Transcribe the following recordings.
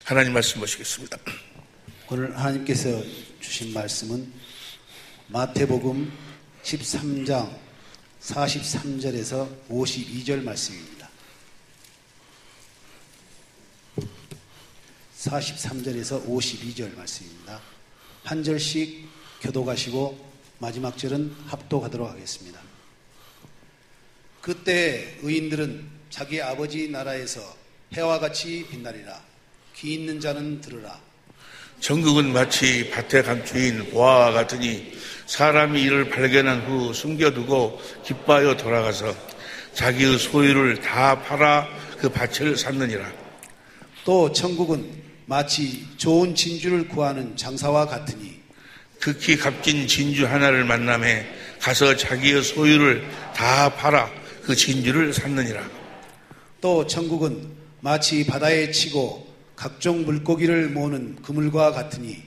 하나님 말씀 보시겠습니다. 오늘 하나님께서 주신 말씀은 마태복음 13장 43절에서 52절 말씀입니다. 43절에서 52절 말씀입니다. 한 절씩 교독하시고 마지막 절은 합독하도록 하겠습니다. 그때 의인들은 자기 아버지 나라에서 해와 같이 빛나리라. 귀 있는 자는 들으라. 천국은 마치 밭에 감추인 보화와 같으니 사람이 이를 발견한 후 숨겨두고 기뻐하여 돌아가서 자기의 소유를 다 팔아 그 밭을 샀느니라. 또 천국은 마치 좋은 진주를 구하는 장사와 같으니 극히 값진 진주 하나를 만남에 가서 자기의 소유를 다 팔아 그 진주를 샀느니라. 또 천국은 마치 바다에 치고 각종 물고기를 모으는 그물과 같으니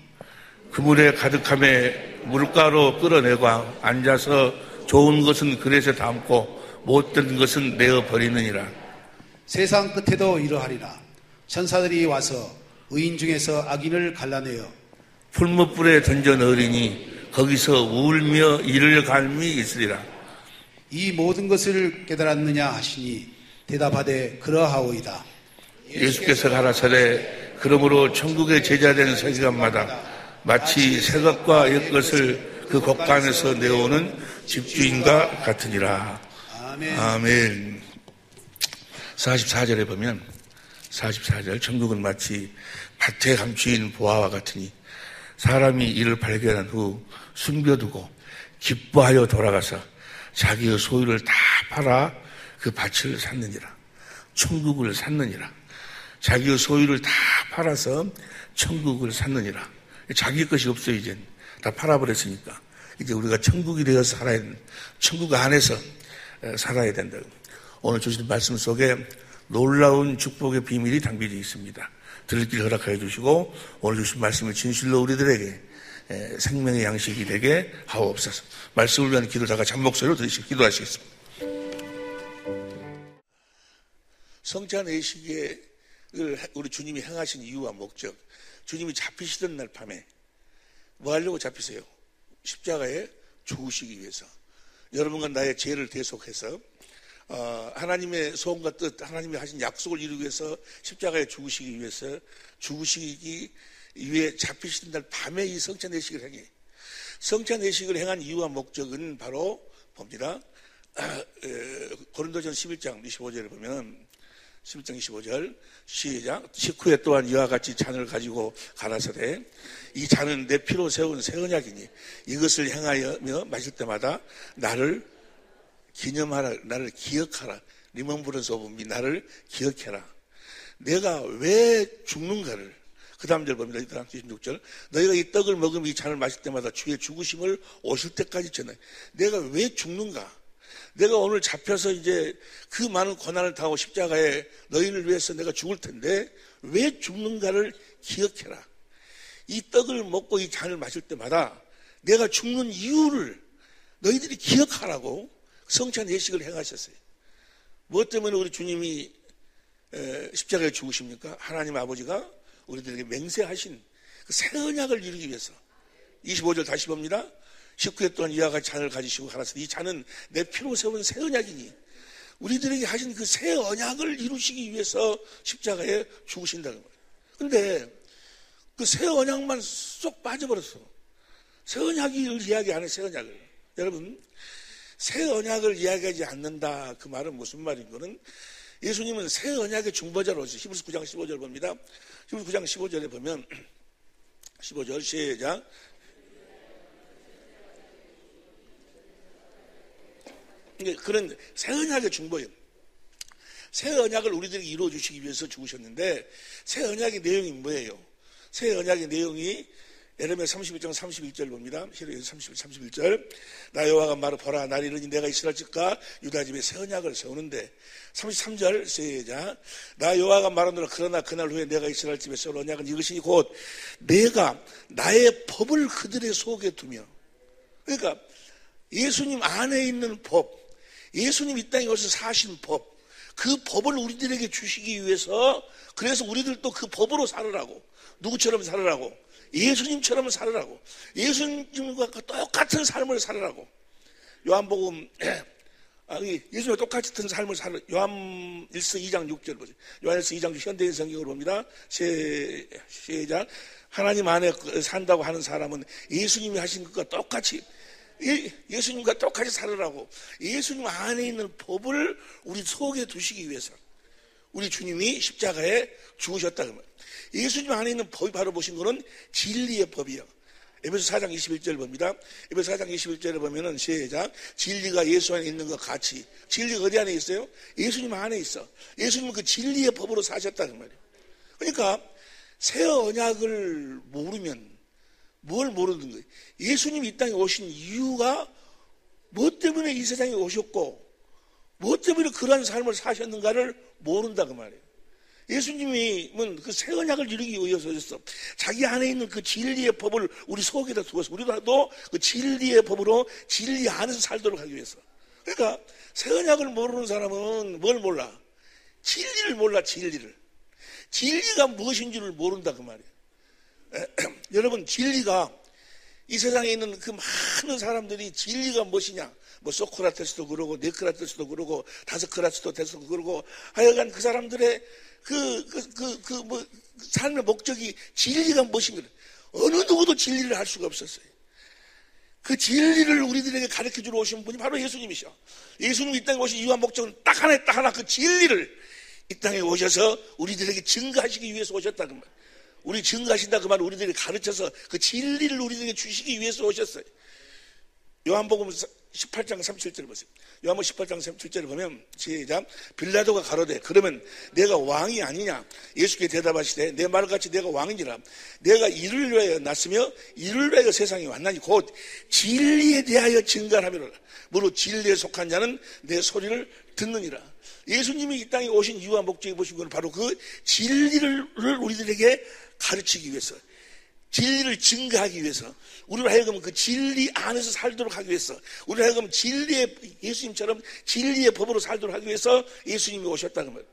그물에 가득함에 물가로 끌어내고 앉아서 좋은 것은 그릇에 담고 못된 것은 내어 버리느니라. 세상 끝에도 이러하리라. 천사들이 와서 의인 중에서 악인을 갈라내어 풀무불에 던져 넣으리니 거기서 울며 이를 갈미 있으리라. 이 모든 것을 깨달았느냐 하시니 대답하되 그러하오이다. 예수께서 가라사대 그러므로 천국의 제자된 서기관마다 마치 새것과 옛것을 그 곳간에서 내오는 집주인과 같으니라. 아멘. 44절에 보면 44절 천국은 마치 밭에 감추인 보화와 같으니 사람이 이를 발견한 후 숨겨두고 기뻐하여 돌아가서 자기의 소유를 다 팔아 그 밭을 샀느니라. 천국을 샀느니라. 자기의 소유를 다 팔아서 천국을 샀느니라. 자기 것이 없어요. 이젠 다 팔아버렸으니까 이제 우리가 천국이 되어서 살아야 된다. 천국 안에서 살아야 된다. 오늘 주신 말씀 속에 놀라운 축복의 비밀이 담겨져 있습니다. 들을 길 허락하여 주시고 오늘 주신 말씀을 진실로 우리들에게 생명의 양식이 되게 하옵소서. 말씀을 위한 기도 다가 잠목소리로 기도하시겠습니다. 성찬 외식을 우리 주님이 행하신 이유와 목적, 주님이 잡히시던 날 밤에 뭐 하려고 잡히세요? 십자가에 죽으시기 위해서, 여러분과 나의 죄를 대속해서 하나님의 소원과 뜻, 하나님이 하신 약속을 이루기 위해서 십자가에 죽으시기 위해서, 죽으시기 위해 잡히시던 날 밤에 이 성찬 외식을 행해. 성찬 외식을 행한 이유와 목적은 바로 봅니다. 고린도전 11장 25절을 보면 11장 25절 시작. 식후에 또한 이와 같이 잔을 가지고 가라사대 이 잔은 내 피로 세운 새 언약이니 이것을 행하여 마실 때마다 나를 기념하라, 나를 기억하라. 리먼브런스 오브 미, 나를 기억해라. 내가 왜 죽는가를, 그 다음 절 봅니다. 26절. 너희가 이 떡을 먹으면 이 잔을 마실 때마다 주의 죽으심을 오실 때까지 전해. 내가 왜 죽는가? 내가 오늘 잡혀서 이제 그 많은 고난을 당하고 십자가에 너희를 위해서 내가 죽을 텐데 왜 죽는가를 기억해라. 이 떡을 먹고 이 잔을 마실 때마다 내가 죽는 이유를 너희들이 기억하라고 성찬 예식을 행하셨어요. 무엇 때문에 우리 주님이 십자가에 죽으십니까? 하나님 아버지가 우리들에게 맹세하신 그 새 언약을 이루기 위해서. 25절 다시 봅니다. 식후에 또한 이와 같이 잔을 가지시고 가라사대 이 잔은 내 피로 세운 새 언약이니 우리들에게 하신 그 새 언약을 이루시기 위해서 십자가에 죽으신다는 거예요. 그런데 그 새 언약만 쏙 빠져버렸어. 새 언약을 이야기 안 해. 새 언약을. 여러분, 새 언약을 이야기하지 않는다. 그 말은 무슨 말인 거는 예수님은 새 언약의 중보자로 오셨어요. 히브리서 9장 15절 봅니다. 히브리서 9장 15절에 보면 15절 시작. 그런 새 언약의 중보예요. 새 언약을 우리들에게 이루어 주시기 위해서 죽으셨는데 새 언약의 내용이 뭐예요? 새 언약의 내용이 예레미야 31장 31절 봅니다. 31절. 나 여호와가 말을 보라. 날 이르니 내가 이스라엘 집과 유다 집에 새 언약을 세우는데 33절 시작. 나 여호와가 말하노라. 그러나 그날 후에 내가 이스라엘 집에 세울 언약은 이것이니 곧 내가 나의 법을 그들의 속에 두며. 그러니까 예수님 안에 있는 법, 예수님 이 땅에 오셔서 사신 법, 그 법을 우리들에게 주시기 위해서, 그래서 우리들도 그 법으로 살으라고, 누구처럼 살으라고, 예수님처럼 살으라고, 예수님과 똑같은 삶을 살으라고. 요한복음 예수님과 똑같은 삶을 살으, 요한일서 2장 6절 보세요. 요한일서 2장 6절 현대인 성경으로 봅니다. 시작. 하나님 안에 산다고 하는 사람은 예수님이 하신 것과 똑같이, 예수님과 똑같이 살으라고, 예수님 안에 있는 법을 우리 속에 두시기 위해서 우리 주님이 십자가에 죽으셨다. 예수님 안에 있는 법이 바로 보신 거는 진리의 법이요. 에베소 4장 21절 봅니다. 에베소 4장 21절에 보면은 시작. 진리가 예수 안에 있는 것 같이. 진리가 어디 안에 있어요? 예수님 안에 있어. 예수님은 그 진리의 법으로 사셨다는 말이에요. 그러니까 새 언약을 모르면 뭘 모르는 거예요? 예수님이 이 땅에 오신 이유가 뭐 때문에 이 세상에 오셨고 뭐 때문에 그러한 삶을 사셨는가를 모른다 그 말이에요. 예수님은 그 새 언약을 이루기 위해서 오셨어. 자기 안에 있는 그 진리의 법을 우리 속에다 두어서 우리도 그 진리의 법으로 진리 안에서 살도록 하기 위해서. 그러니까 새 언약을 모르는 사람은 뭘 몰라? 진리를 몰라. 진리가 무엇인지를 모른다 그 말이에요. 여러분, 진리가, 이 세상에 있는 그 많은 사람들이 진리가 무엇이냐, 뭐 소크라테스도 그러고 네크라테스도 그러고 다스크라테스도 그러고 하여간 그 사람들의 삶의 목적이 진리가 무엇인가, 어느 누구도 진리를 할 수가 없었어요. 그 진리를 우리들에게 가르쳐 주러 오신 분이 바로 예수님이셔. 예수님이 이 땅에 오신 이유와 목적은 딱 하나, 그 진리를 이 땅에 오셔서 우리들에게 증거하시기 위해서 오셨다 그 말. 우리 증거하신다 그 말을 우리들이 가르쳐서 그 진리를 우리들에게 주시기 위해서 오셨어요. 요한복음 18장 37절을 보세요. 요한복음 18장 37절을 보면 시작. 빌라도가 가로되 그러면 내가 왕이 아니냐? 예수께 대답하시되 내 말같이 내가 왕이니라. 내가 이를 위하여 났으며 이를 위하여 세상에 왔나니 곧 진리에 대하여 증거하미로라. 무릇 진리에 속한 자는 내 소리를 듣느니라. 예수님이 이 땅에 오신 이유와 목적이 보신 건 바로 그 진리를 우리들에게 가르치기 위해서, 진리를 증거하기 위해서, 우리로 하여금 그 진리 안에서 살도록 하기 위해서, 우리로 하여금 예수님처럼 진리의 법으로 살도록 하기 위해서 예수님이 오셨다는 말이에요.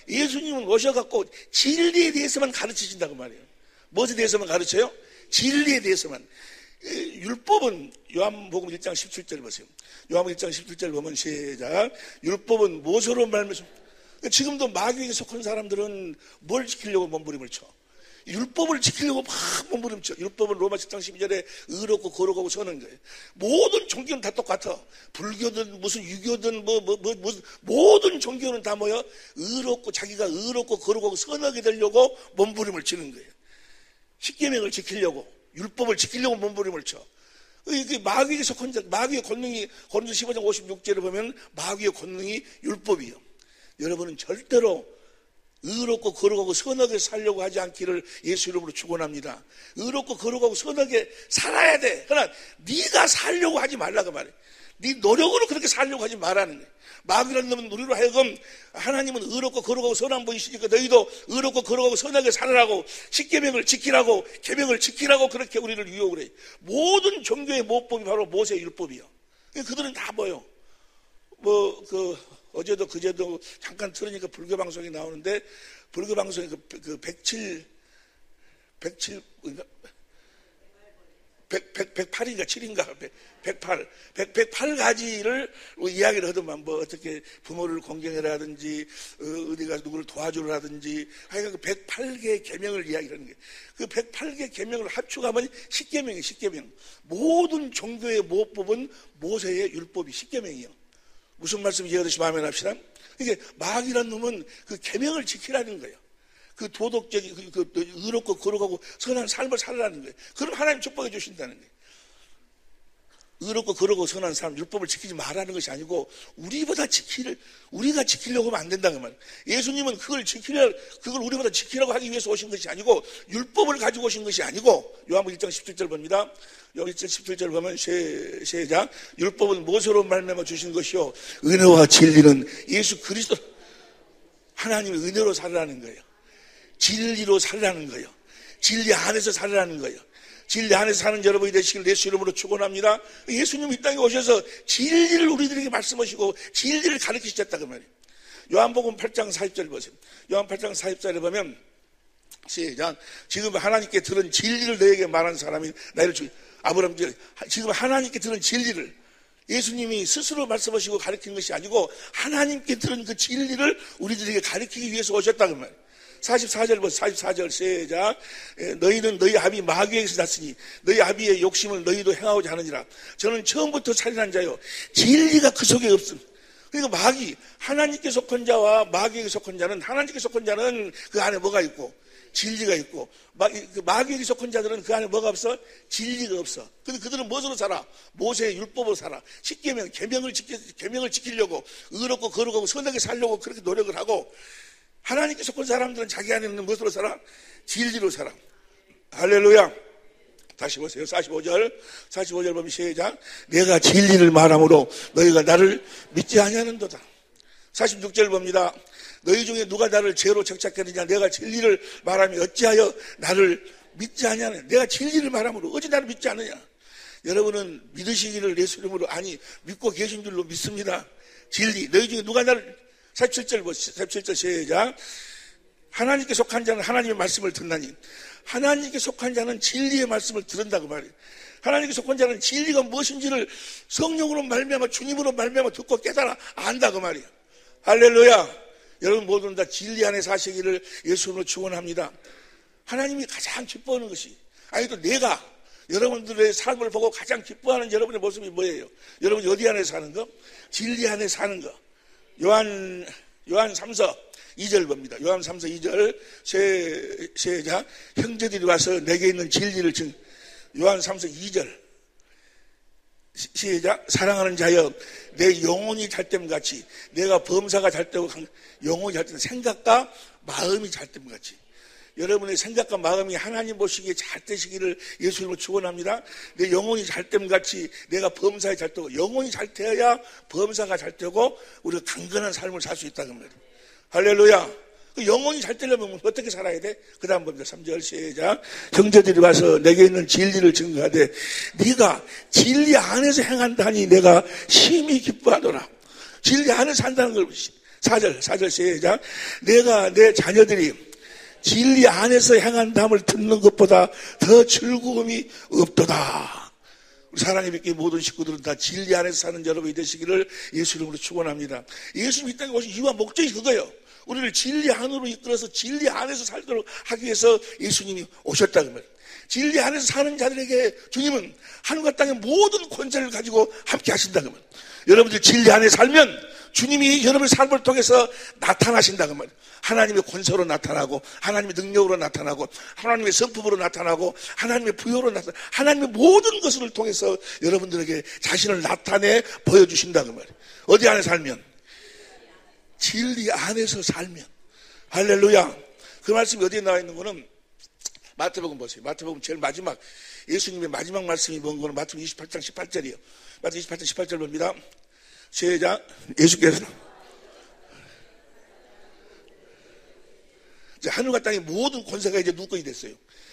예수님은 오셔갖고 진리에 대해서만 가르치신다고 말이에요. 무엇에 대해서만 가르쳐요? 진리에 대해서만. 율법은 요한복음 1장 17절 보세요. 요한복음 1장 17절 보면 시작. 율법은 무엇으로 말미암아. 지금도 마귀에게 속한 사람들은 뭘 지키려고 몸부림을 쳐? 율법을 지키려고 막 몸부림 쳐. 율법은 로마 10장 12절에 의롭고 거룩하고 서는 거예요. 모든 종교는 다 똑같아. 불교든 무슨 유교든 무슨 모든 종교는 다 뭐야? 의롭고 자기가 의롭고 거룩하고 선하게 되려고 몸부림을 치는 거예요. 십계명을 지키려고, 율법을 지키려고 몸부림을 쳐. 이게 마귀에게 속한 자, 마귀의 권능이 고린도서 15장 56절에 보면 마귀의 권능이 율법이요. 여러분은 절대로 의롭고 거룩하고 선하게 살려고 하지 않기를 예수 이름으로 축원합니다. 의롭고 거룩하고 선하게 살아야 돼. 그러나 네가 살려고 하지 말라고 말해. 네 노력으로 그렇게 살려고 하지 말라는 거예요. 마귀라는 놈은 우리로 하여금 하나님은 의롭고 거룩하고 선한 분이시니까 너희도 의롭고 거룩하고 선하게 살으라고, 십계명을 지키라고, 계명을 지키라고 그렇게 우리를 유혹을 해요. 모든 종교의 모법이 바로 모세의 율법이요. 그들은 다 뭐요? 어제도 그제도 잠깐 들으니까 불교 방송이 나오는데, 불교 방송에 그 108인가 7인가 108가지를 이야기를 하더만, 뭐 어떻게 부모를 공경해라든지 어디가 누구를 도와주라든지 하여간 그 108개의 계명을 이야기하는 거예요. 그 108개 계명을 합축하면 10계명이에요. 10계명. 모든 종교의 모법은 모세의 율법이 10계명이에요. 무슨 말씀 이해하듯이 마음에 납시다. 이게 마귀란 놈은 그 계명을 지키라는 거예요. 그 도덕적인 그 의롭고 거룩하고 선한 삶을 살라는 거예요. 그럼 하나님 축복해 주신다는 거예요. 의롭고 거룩하고 선한 삶, 율법을 지키지 말라는 것이 아니고 우리가 지키려고 하면 안 된다는 말이에요. 예수님은 그걸 우리보다 지키려고 하기 위해서 오신 것이 아니고, 율법을 가지고 오신 것이 아니고, 요한복음 1장 17절 봅니다. 여기 17절 보면 시작. 율법은 무엇으로 말미암아 주신 것이요? 은혜와 진리는 예수 그리스도, 하나님의 은혜로 살라는 거예요. 진리로 살라는 거예요. 진리 안에서 살라는 거예요. 진리 안에서 사는 여러분이 되시길 예수 이름으로 축원합니다. 예수님이 이 땅에 오셔서 진리를 우리들에게 말씀하시고 진리를 가르치셨다 그 말이에요. 요한복음 8장 40절 보세요. 요한 8장 40절에 보면 시작. 지금 하나님께 들은 진리를 너에게 말한 사람이 나를 아브라함, 지금 하나님께 들은 진리를 예수님이 스스로 말씀하시고 가르친 것이 아니고 하나님께 들은 그 진리를 우리들에게 가르치기 위해서 오셨다는 말이에요. 44절 보세요. 44절 시작. 너희는 너희 아비 마귀에게서 났으니 너희 아비의 욕심을 너희도 행하고자 하느니라. 저는 처음부터 살인한 자요 진리가 그 속에 없습니다. 그러니까 마귀, 하나님께 속한 자와 마귀에게 속한 자는, 하나님께 속한 자는 그 안에 뭐가 있고 진리가 있고, 마귀에게 속한 자들은 그 안에 뭐가 없어? 진리가 없어. 근데 그들은 무엇으로 살아? 모세의 율법으로 살아. 십계명, 계명을 지키려고 의롭고 거룩하고 선하게 살려고 그렇게 노력을 하고, 하나님께 속한 사람들은 자기 안에 있는 무엇으로 살아? 진리로 살아. 할렐루야. 다시 보세요. 45절 보면 시작. 내가 진리를 말함으로 너희가 나를 믿지 아니하는도다. 46절 봅니다. 너희 중에 누가 나를 죄로 책착했느냐? 내가 진리를 말하면 어찌하여 나를 믿지 않냐냐? 내가 진리를 말함으로 어찌 나를 믿지 않느냐? 여러분은 믿으시기를 예수 이름으로 아니 믿고 계신 줄로 믿습니다. 진리. 너희 중에 누가 나를 47절 시작. 하나님께 속한 자는 하나님의 말씀을 듣나니 하나님께 속한 자는 진리의 말씀을 들은다고 말이에요. 하나님께 속한 자는 진리가 무엇인지를 성령으로 말미암아 주님으로 말미암아 듣고 깨달아 안다고 말이에요. 할렐루야. 여러분 모두는 다 진리 안에 사시기를 예수님으로 축원합니다. 하나님이 가장 기뻐하는 것이 아니 또 내가 여러분들의 삶을 보고 가장 기뻐하는 여러분의 모습이 뭐예요? 여러분이 어디 안에 사는 거? 진리 안에 사는 거. 요한 3서 2절 봅니다. 요한 3서 2절 시작. 형제들이 와서 내게 있는 진리를 요한 3서 2절 시작. 사랑하는 자여 내 영혼이 잘 됨 같이 내가 범사가 잘 되고 영혼이 잘 되는 생각과 마음이 잘 됨 같이 여러분의 생각과 마음이 하나님 보시기에 잘 되시기를 예수님으로 축원합니다. 내 영혼이 잘 됨 같이 내가 범사에 잘 되고 영혼이 잘 되어야 범사가 잘 되고 우리가 강건한 삶을 살 수 있다는 말이에요. 할렐루야. 그 영혼이 잘 되려면 어떻게 살아야 돼? 그 다음 봅니다. 3절 시작. 형제들이 와서 내게 있는 진리를 증거하되 네가 진리 안에서 행한다니 내가 심히 기뻐하노라. 진리 안에서 한다는 걸 4절 시작. 내가 내 자녀들이 진리 안에서 행한담을 듣는 것보다 더 즐거움이 없도다. 사랑의 믿기 모든 식구들은 다 진리 안에서 사는 여러분이 되시기를 예수 이름으로 축원합니다. 예수님 이 땅에 오신 이유와 목적이 그거예요. 우리를 진리 안으로 이끌어서 진리 안에서 살도록 하기 위해서 예수님이 오셨다는 말이에요. 진리 안에서 사는 자들에게 주님은 하늘과 땅의 모든 권세를 가지고 함께 하신다는 말이에요. 여러분들 진리 안에 살면 주님이 여러분의 삶을 통해서 나타나신다는 말이에요. 하나님의 권세로 나타나고 하나님의 능력으로 나타나고 하나님의 성품으로 나타나고 하나님의 부여로 나타나고 하나님의 모든 것을 통해서 여러분들에게 자신을 나타내 보여주신다는 말이에요. 어디 안에 살면? 진리 안에서 살면. 할렐루야. 그 말씀이 어디에 나와 있는 거는 마태복음 보세요. 마태복음 제일 마지막 예수님의 마지막 말씀이 뭔 거는 마태복음 28장 18절이에요. 마태복음 28장 18절 봅니다. 시작. 예수께서 이제 하늘과 땅의 모든 권세가 이제 누구 것이 됐어요?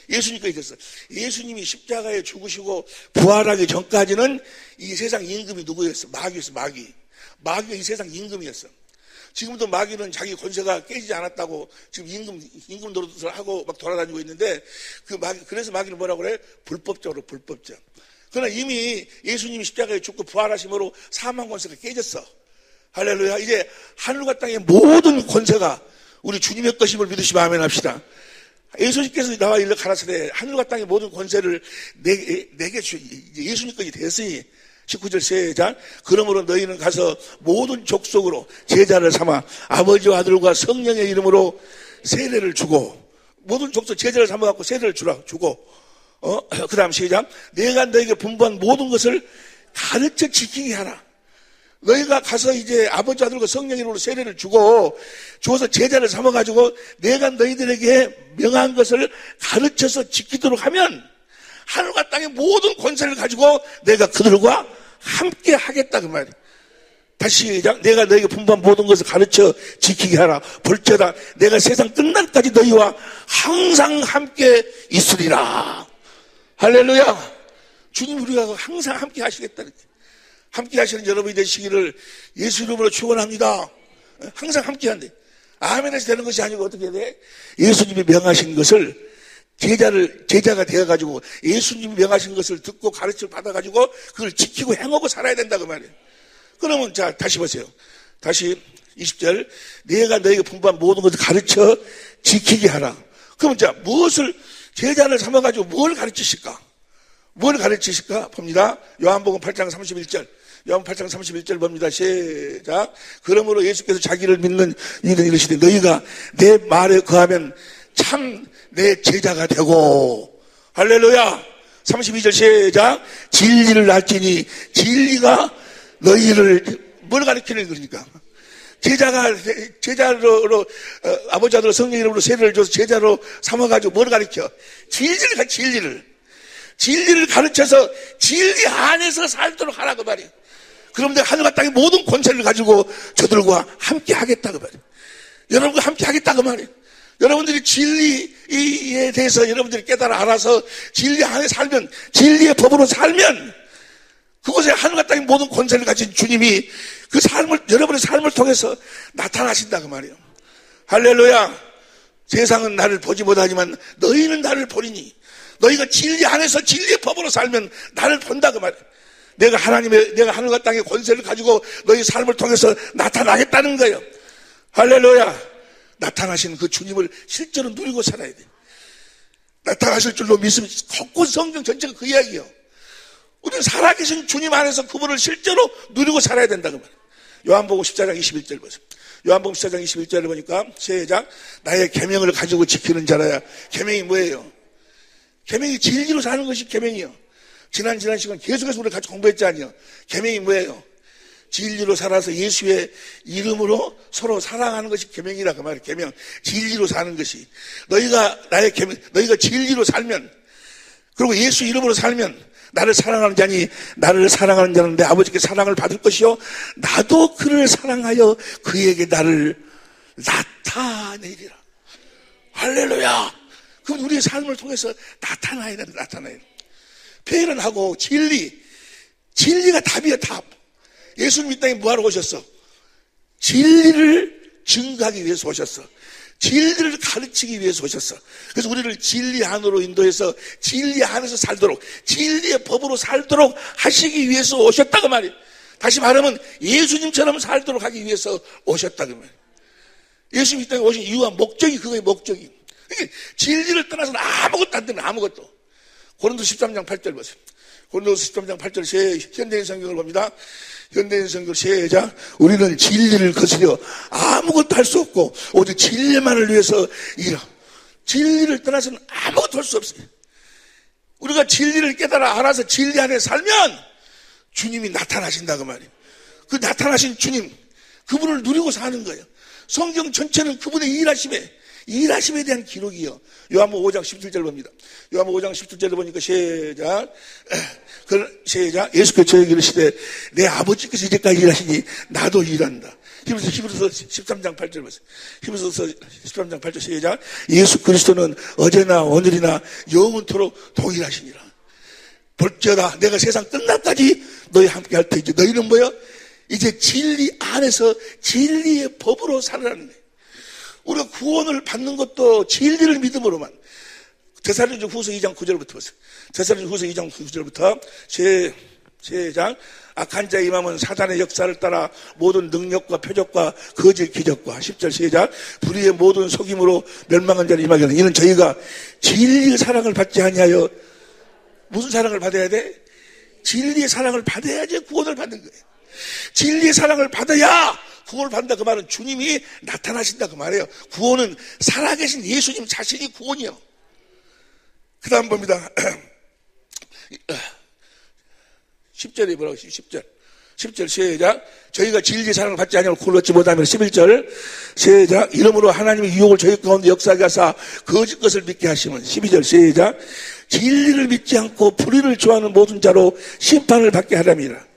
예수님 것이 됐어요. 예수님이 십자가에 죽으시고 부활하기 전까지는 이 세상 임금이 누구였어? 마귀였어. 마귀가 이 세상 임금이었어. 지금도 마귀는 자기 권세가 깨지지 않았다고 지금 임금 노릇을 하고 막 돌아다니고 있는데 그래서 마귀는 뭐라고 그래? 불법적. 그러나 이미 예수님이 십자가에 죽고 부활하심으로 사망 권세가 깨졌어. 할렐루야. 이제 하늘과 땅의 모든 권세가 우리 주님의 것임을 믿으시면 아멘 합시다. 예수님께서 나와 일러 가라사대 하늘과 땅의 모든 권세를 내게 예수님 것이 됐으니 19절 시작. 그러므로 너희는 가서 모든 족속으로 제자를 삼아 아버지와 아들과 성령의 이름으로 세례를 주고 모든 족속 제자를 삼아갖고 세례를 주고 그 다음 시작. 내가 너희에게 분부한 모든 것을 가르쳐 지키게 하라. 너희가 가서 이제 아버지 아들과 성령의 이름으로 세례를 주어서 제자를 삼아가지고 내가 너희들에게 명한 것을 가르쳐서 지키도록 하면 하늘과 땅의 모든 권세를 가지고 내가 그들과 함께 하겠다 그 말이에요. 다시 시작. 내가 너희에게 분부한 모든 것을 가르쳐 지키게 하라. 볼지어다 내가 세상 끝날까지 너희와 항상 함께 있으리라. 할렐루야. 주님 우리가 항상 함께 하시겠다는 거예요. 함께 하시는 여러분이 되시기를 예수 이름으로 축원합니다. 항상 함께 한대. 아멘에서 되는 것이 아니고 어떻게 해야 돼? 예수님이 명하신 것을 제자가 되어가지고 예수님이 명하신 것을 듣고 가르침을 받아가지고 그걸 지키고 행하고 살아야 된다고 말이에요. 그러면 자, 다시 보세요. 다시 20절. 내가 너에게 분부한 모든 것을 가르쳐 지키게 하라. 그럼 자, 무엇을 제자를 삼아가지고 뭘 가르치실까? 뭘 가르치실까? 봅니다. 요한복음 8장 31절. 요한복음 8장 31절 봅니다. 시작. 그러므로 예수께서 자기를 믿는 이는 이르시되 너희가 내 말에 거하면 참 내 제자가 되고. 할렐루야. 32절 시작. 진리를 알지니 진리가 너희를 뭘 가르치는 거니까? 제자로 아버지 아들 성령 이름으로 세례를 줘서 제자로 삼아가지고 뭘 가르쳐? 진리를 가르쳐서 진리 안에서 살도록 하라고 말이에요. 그럼 내가 하늘과 땅의 모든 권세를 가지고 저들과 함께 하겠다고 말이에요. 여러분과 함께 하겠다고 말이에요. 여러분들이 진리에 대해서 여러분들이 깨달아 알아서 진리 안에 살면, 진리의 법으로 살면 그곳에 하늘과 땅의 모든 권세를 가진 주님이 그 삶을, 여러분의 삶을 통해서 나타나신다고 말이에요. 할렐루야. 세상은 나를 보지 못하지만 너희는 나를 보리니, 너희가 진리 안에서 진리의 법으로 살면 나를 본다고 말이에요. 내가 하늘과 땅의 권세를 가지고 너희 삶을 통해서 나타나겠다는 거예요. 할렐루야. 나타나신 그 주님을 실제로 누리고 살아야 돼요. 나타나실 줄로 믿으면 곳곳 성경 전체가 그 이야기예요. 우리는 살아계신 주님 안에서 그분을 실제로 누리고 살아야 된다고 말이에요. 요한복음 14장 21절 보세요. 요한복음 14장 21절을 보니까 시작. 나의 계명을 가지고 지키는 자라야. 계명이 뭐예요? 계명이 진리로 사는 것이 계명이요. 지난 시간 계속해서 우리가 같이 공부했잖아요. 계명이 뭐예요? 진리로 살아서 예수의 이름으로 서로 사랑하는 것이 계명이라고 말이에요. 계명. 진리로 사는 것이. 너희가 나의 계명, 너희가 진리로 살면, 그리고 예수 이름으로 살면 나를 사랑하는 자니 나를 사랑하는 자는 내 아버지께 사랑을 받을 것이요 나도 그를 사랑하여 그에게 나를 나타내리라. 할렐루야. 그럼 우리의 삶을 통해서 나타나야 된다. 나타나야 된다. 표현하고 진리가 답이야. 답. 예수님 이 땅에 뭐하러 오셨어? 진리를 증거하기 위해서 오셨어. 진리를 가르치기 위해서 오셨어. 그래서 우리를 진리 안으로 인도해서 진리 안에서 살도록, 진리의 법으로 살도록 하시기 위해서 오셨다고 말이에요. 다시 말하면 예수님처럼 살도록 하기 위해서 오셨다고 말이에요. 예수님 이 땅에 오신 이유와 목적이 그거의 목적이. 그러니까 진리를 떠나서는 아무것도 안 되는, 아무것도. 고린도서 13장 8절 보세요. 고린도서 13장 8절 현대인 성경을 봅니다. 현대인 성경 시작. 우리는 진리를 거스려 아무것도 할 수 없고 오직 진리만을 위해서 일하. 진리를 떠나서는 아무것도 할 수 없어요. 우리가 진리를 깨달아 알아서 진리 안에 살면 주님이 나타나신다고 말이에요. 그 나타나신 주님, 그분을 누리고 사는 거예요. 성경 전체는 그분의 일하심에 대한 기록이요. 요한복음 5장 17절 봅니다. 요한복음 5장 17절을 보니까 시작. 예수께서 저에게 이르시되 내 아버지께서 이제까지 일하시니 나도 일한다. 히브리서 13장 8절 보세요. 히브리서 13장 8절 시작. 예수 그리스도는 어제나 오늘이나 영원토록 동일하시니라. 볼지어다 내가 세상 끝날까지 너희 함께 할 터이지. 너희는 뭐야? 이제 진리 안에서 진리의 법으로 살아라는 거예요. 우리가 구원을 받는 것도 진리를 믿음으로만. 데살로니가후서 2장 9절부터 보세요. 데살로니가후서 2장 9절부터 시작. 악한 자의 임함은 사단의 역사를 따라 모든 능력과 표적과 거짓 기적과 10절 시작. 불의의 모든 속임으로 멸망한 자를 임하기는 이는 저희가 진리의 사랑을 받지 아니하여. 무슨 사랑을 받아야 돼? 진리의 사랑을 받아야지 구원을 받는 거예요. 진리의 사랑을 받아야 구원을 받는다. 그 말은 주님이 나타나신다 그 말이에요. 구원은 살아계신 예수님 자신이 구원이요. 그 다음 봅니다. 10절이 뭐라고 10절 시작. 저희가 진리의 사랑을 받지 아니하고 구원을 얻지 못하면 11절 시작. 이러므로 하나님의 유혹을 저희 가운데 역사하게 하사 거짓 것을 믿게 하시면 12절 시작. 진리를 믿지 않고 불의를 좋아하는 모든 자로 심판을 받게 하랍니다.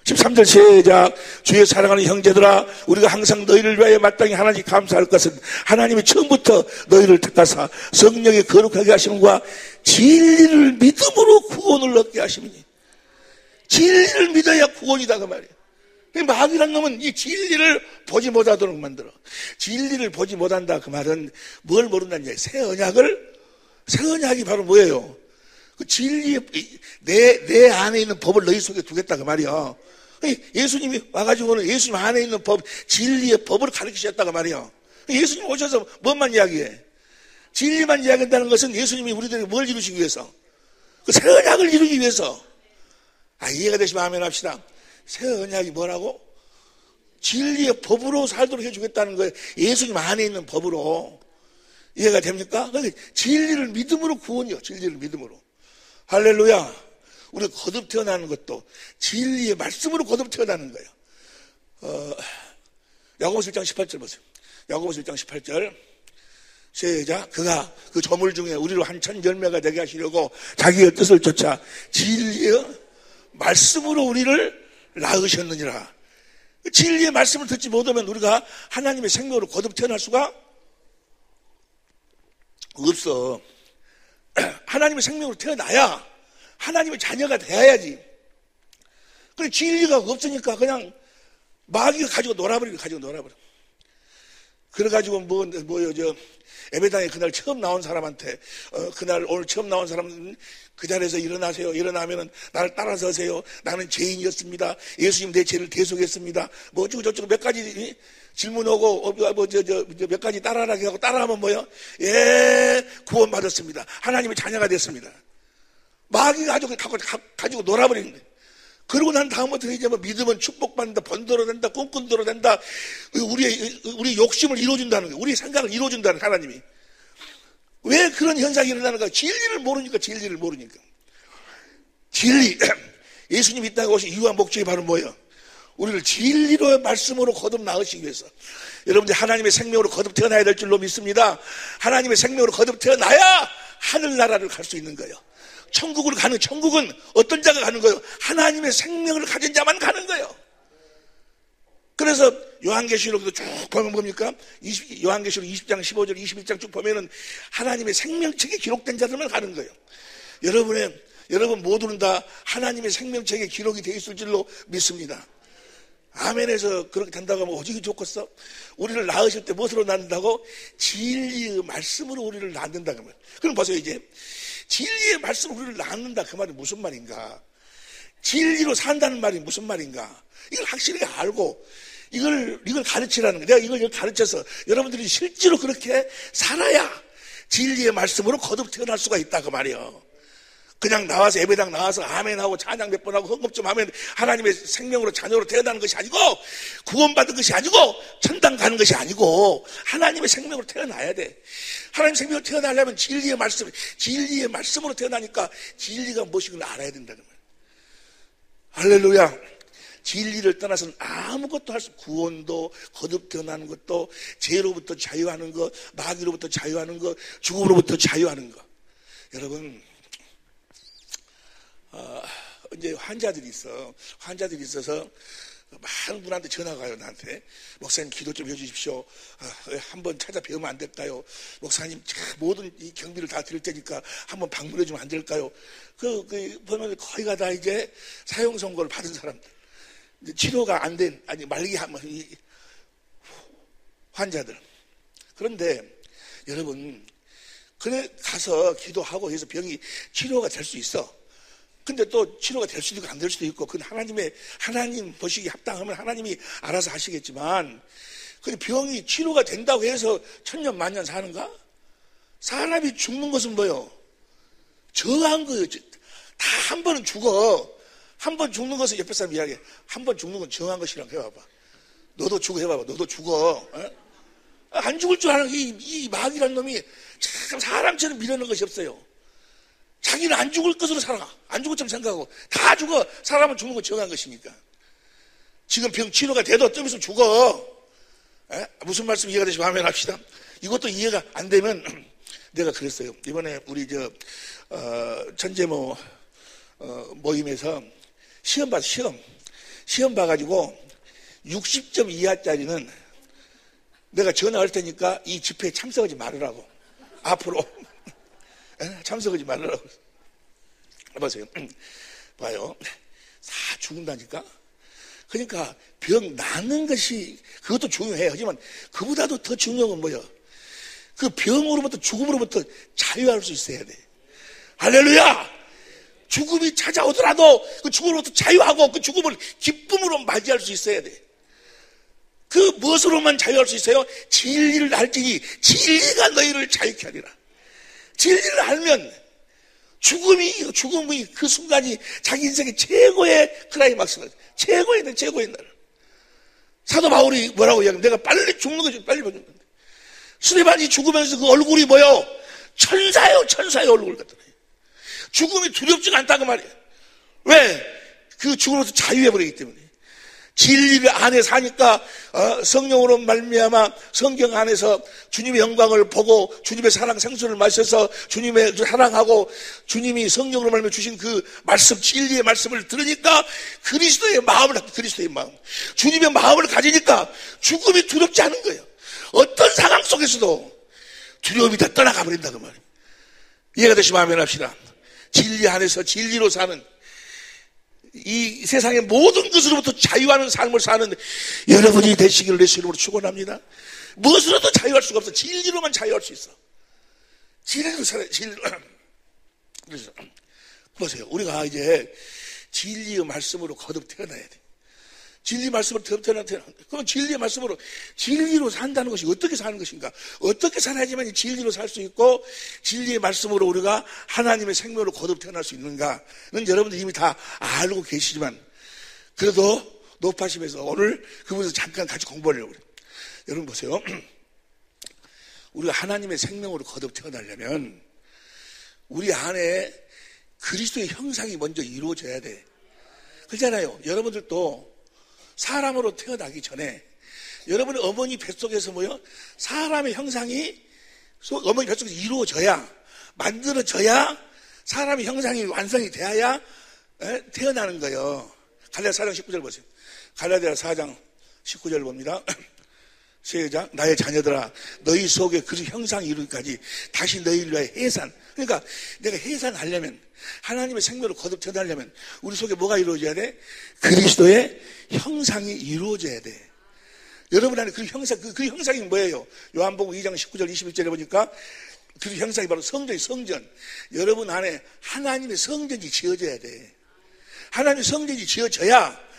13절 시작. 주의 사랑하는 형제들아 우리가 항상 너희를 위하여 마땅히 하나님 감사할 것은 하나님이 처음부터 너희를 택하사 성령에 거룩하게 하심과 진리를 믿음으로 구원을 얻게 하심이니. 진리를 믿어야 구원이다 그 말이에요. 마귀란 놈은 이 진리를 보지 못하도록 만들어. 진리를 보지 못한다 그 말은 뭘 모른다는 얘기야. 새 언약이 바로 뭐예요? 그 진리의 내 안에 있는 법을 너희 속에 두겠다 그 말이야. 예수님이 와가지고는 예수님 안에 있는 법, 진리의 법을 가르치셨다 그 말이야. 예수님 오셔서 뭔만 이야기해? 진리만 이야기한다는 것은 예수님이 우리들에게 뭘 이루시기 위해서? 그 새 언약을 이루기 위해서. 이해가 되시면 아멘 합시다. 새 언약이 뭐라고? 진리의 법으로 살도록 해주겠다는 거예요. 예수님 안에 있는 법으로. 이해가 됩니까? 진리를 믿음으로 구원이요. 진리를 믿음으로. 할렐루야. 우리가 거듭 태어나는 것도 진리의 말씀으로 거듭 태어나는 거예요. 야고보서 1장 18절 보세요. 야고보서 1장 18절. 시작. 그가 그 저물 중에 우리로 한천 열매가 되게 하시려고 자기의 뜻을 쫓아 진리의 말씀으로 우리를 낳으셨느니라. 진리의 말씀을 듣지 못하면 우리가 하나님의 생명으로 거듭 태어날 수가 없어. 하나님의 생명으로 태어나야 하나님의 자녀가 돼야지. 그래 진리가 없으니까 그냥 마귀가 가지고 놀아버려. 그래가지고 예배당에 그날 처음 나온 사람한테 그날 오늘 처음 나온 사람은 그 자리에서 일어나세요. 일어나면은 나를 따라서 하세요. 나는 죄인이었습니다. 예수님 내 죄를 대속했습니다. 뭐 어쩌고 저쩌고 몇 가지 질문 오고 몇 가지 따라하게 하고 따라하면 뭐요? 예, 구원받았습니다. 하나님의 자녀가 됐습니다. 마귀가 가지고 놀아버리는 거예요. 그러고 난 다음부터 이제 믿음은 축복받는다, 번도로 된다, 꿈꾼도로 된다. 우리의 욕심을 이루어준다는 거예요. 우리의 생각을 이루어준다는 하나님이. 왜 그런 현상이 일어나는가? 진리를 모르니까. 진리. 예수님이 이 땅에 오신 이유와 목적이 바로 뭐예요? 우리를 진리로의 말씀으로 거듭 낳으시기 위해서. 여러분들 하나님의 생명으로 거듭 태어나야 될 줄로 믿습니다. 하나님의 생명으로 거듭 태어나야 하늘나라를 갈 수 있는 거예요. 천국으로 가는, 천국은 어떤 자가 가는 거예요? 하나님의 생명을 가진 자만 가는 거예요. 그래서 요한계시록도 쭉 보면 뭡니까? 요한계시록 20장 15절 21장 쭉 보면은 하나님의 생명책에 기록된 자들만 가는 거예요. 여러분 모두는 다 하나님의 생명책에 기록이 되어 있을 줄로 믿습니다. 아멘에서 그렇게 된다고 하면 오직이 좋겠어? 우리를 낳으실 때 무엇으로 낳는다고? 진리의 말씀으로 우리를 낳는다 그러면. 그럼 보세요. 이제 진리의 말씀으로 우리를 낳는다 그 말이 무슨 말인가? 진리로 산다는 말이 무슨 말인가? 이걸 확실히 알고 이걸 가르치라는 거예요. 내가 이걸 가르쳐서 여러분들이 실제로 그렇게 살아야 진리의 말씀으로 거듭 태어날 수가 있다 그 말이에요. 그냥 나와서 예배당 나와서 아멘하고 찬양 몇 번 하고 헌금 좀 하면 하나님의 생명으로 자녀로 태어나는 것이 아니고 구원받은 것이 아니고 천당 가는 것이 아니고 하나님의 생명으로 태어나야 돼. 하나님의 생명으로 태어나려면 진리의 말씀으로 태어나니까 진리가 무엇인가 알아야 된다는 거예요. 할렐루야. 진리를 떠나서는 아무것도 할 수 없어. 구원도 거듭 태어나는 것도 죄로부터 자유하는 것, 마귀로부터 자유하는 것, 죽음으로부터 자유하는 것. 여러분 이제 환자들이 있어서 많은 분한테 전화가 와요. 나한테 목사님 기도 좀 해주십시오. 한번 찾아 뵈면 안 될까요? 목사님 모든 이 경비를 다 드릴 테니까 한번 방문해 주면 안 될까요? 보면 거의가 다 이제 사형 선고를 받은 사람들, 이제 치료가 안 된 말기 환자들. 그런데 여러분 그래 가서 기도하고 해서 병이 치료가 될 수 있어. 근데 또 치료가 될 수도 있고 안 될 수도 있고 그건 하나님 보시기에 합당하면 하나님이 알아서 하시겠지만, 근데 병이 치료가 된다고 해서 천년만년 사는가? 사람이 죽는 것은 뭐요? 정한 거예요. 다 한 번은 죽어. 한 번 죽는 것은 옆에 사람 이야기해. 한 번 죽는 건 정한 것이라고 해봐봐. 너도 죽어 해봐봐. 너도 죽어. 안 죽을 줄 아는 이 마귀라는 놈이 참 사람처럼 미련한 것이 없어요. 자기는 안 죽을 것으로 살아가. 안 죽을 점 생각하고. 다 죽어. 사람은 죽는 건 정한 것이니까. 지금 병 치료가 돼도 좀 있으면 죽어. 무슨 말씀 이해가 되시면 하면 합시다. 이것도 이해가 안 되면 내가 그랬어요. 이번에 우리 천재모 모임에서 시험 봐가지고 60점 이하짜리는 내가 전화할 테니까 이 집회에 참석하지 말으라고. 앞으로. 참석하지 말라고. 보세요. 봐요. 다 죽는다니까. 그러니까 병 낫는 것이 그것도 중요해요. 하지만 그보다도 더 중요한 건 뭐예요? 그 병으로부터 죽음으로부터 자유할 수 있어야 돼. 할렐루야! 죽음이 찾아오더라도 그 죽음으로부터 자유하고 그 죽음을 기쁨으로 맞이할 수 있어야 돼. 그 무엇으로만 자유할 수 있어요? 진리를 알지니 진리가 너희를 자유케 하리라. 진리를 알면 죽음이 그 순간이 자기 인생의 최고의 클라이막스는 최고의 날. 사도 바울이 뭐라고 이야기하면 내가 빨리 죽는 거지, 빨리 죽는 건데. 스데반이 죽으면서 그 얼굴이 뭐요? 천사의 얼굴 같더라. 죽음이 두렵지가 않다고 말이에요. 왜? 그 죽음으로부터 자유해버리기 때문에. 진리를 안에 사니까 성령으로 말미암아 성경 안에서 주님의 영광을 보고 주님의 사랑 생수를 마셔서 주님의 사랑하고 주님이 성령으로 말미암아 주신 그 말씀, 진리의 말씀을 들으니까 그리스도의 마음, 주님의 마음을 가지니까 죽음이 두렵지 않은 거예요. 어떤 상황 속에서도 두려움이 다 떠나가 버린다 그 말이에요. 이해가 되시면 아멘 합시다. 진리 안에서 진리로 사는 이 세상의 모든 것으로부터 자유하는 삶을 사는 여러분이 되시기를 예수 이름으로 축원합니다. 무엇으로도 자유할 수가 없어. 진리로만 자유할 수 있어. 진리로 살아요. 진리로. 그래서 보세요. 우리가 이제 진리의 말씀으로 거듭 태어나야 돼. 진리 말씀으로 거듭 태어나야 돼. 그럼 진리의 말씀으로 진리로 산다는 것이 어떻게 사는 것인가? 어떻게 살아야지만 진리로 살 수 있고 진리의 말씀으로 우리가 하나님의 생명으로 거듭 태어날 수 있는가는 여러분들 이미 다 알고 계시지만 그래도 높아심에서 오늘 그분에서 잠깐 같이 공부하려고 그래요. 여러분 보세요. 우리가 하나님의 생명으로 거듭 태어나려면 우리 안에 그리스도의 형상이 먼저 이루어져야 돼. 그렇잖아요. 여러분들도 사람으로 태어나기 전에 여러분의 어머니 뱃속에서 뭐요? 사람의 형상이 어머니 뱃속에서 이루어져야, 만들어져야 사람의 형상이 완성이 돼야 태어나는 거예요. 갈라디아 4장 19절 보세요. 갈라디아 4장 19절 봅니다. 시작. 나의 자녀들아 너희 속에 그 형상이 이루기까지 다시 너희를 위하여 해산. 그러니까 내가 해산하려면 하나님의 생명으로 거듭 태어나려면 우리 속에 뭐가 이루어져야 돼? 그리스도의 형상이 이루어져야 돼. 여러분 안에 그 형상이 뭐예요? 요한복음 2장 19절 21절에 보니까 그 형상이 바로 성전. 여러분 안에 하나님의 성전이 지어져야 돼. 하나님의 성전이 지어져야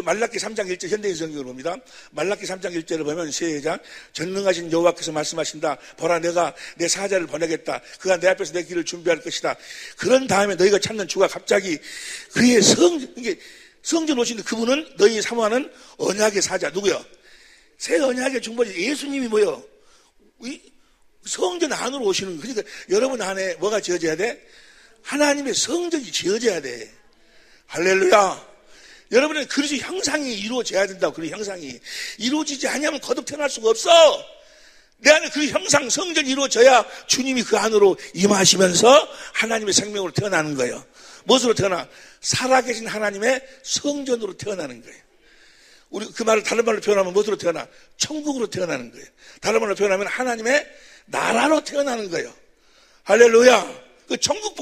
말라기 3장 1절 현대인 성경을 봅니다. 말라기 3장 1절을 보면 시작. 전능하신 여호와께서 말씀하신다. 보라 내가 내 사자를 보내겠다. 그가 내 앞에서 내 길을 준비할 것이다. 그런 다음에 너희가 찾는 주가 갑자기 그의 성전 오시는데 그분은 너희 사모하는 언약의 사자. 누구요? 새 언약의 중보자 예수님이 뭐요? 성전 안으로 오시는 거예요. 그러니까 여러분 안에 뭐가 지어져야 돼? 하나님의 성전이 지어져야 돼. 할렐루야. 여러분의 그리스도 형상이 이루어져야 된다고. 그 형상이 이루어지지 않으면 거듭 태어날 수가 없어. 내 안에 그 형상 성전이 이루어져야 주님이 그 안으로 임하시면서 하나님의 생명으로 태어나는 거예요. 무엇으로 태어나? 살아계신 하나님의 성전으로 태어나는 거예요. 우리 그 말을 다른 말로 표현하면 무엇으로 태어나? 천국으로 태어나는 거예요. 다른 말로 표현하면 하나님의 나라로 태어나는 거예요. 할렐루야. 그 천국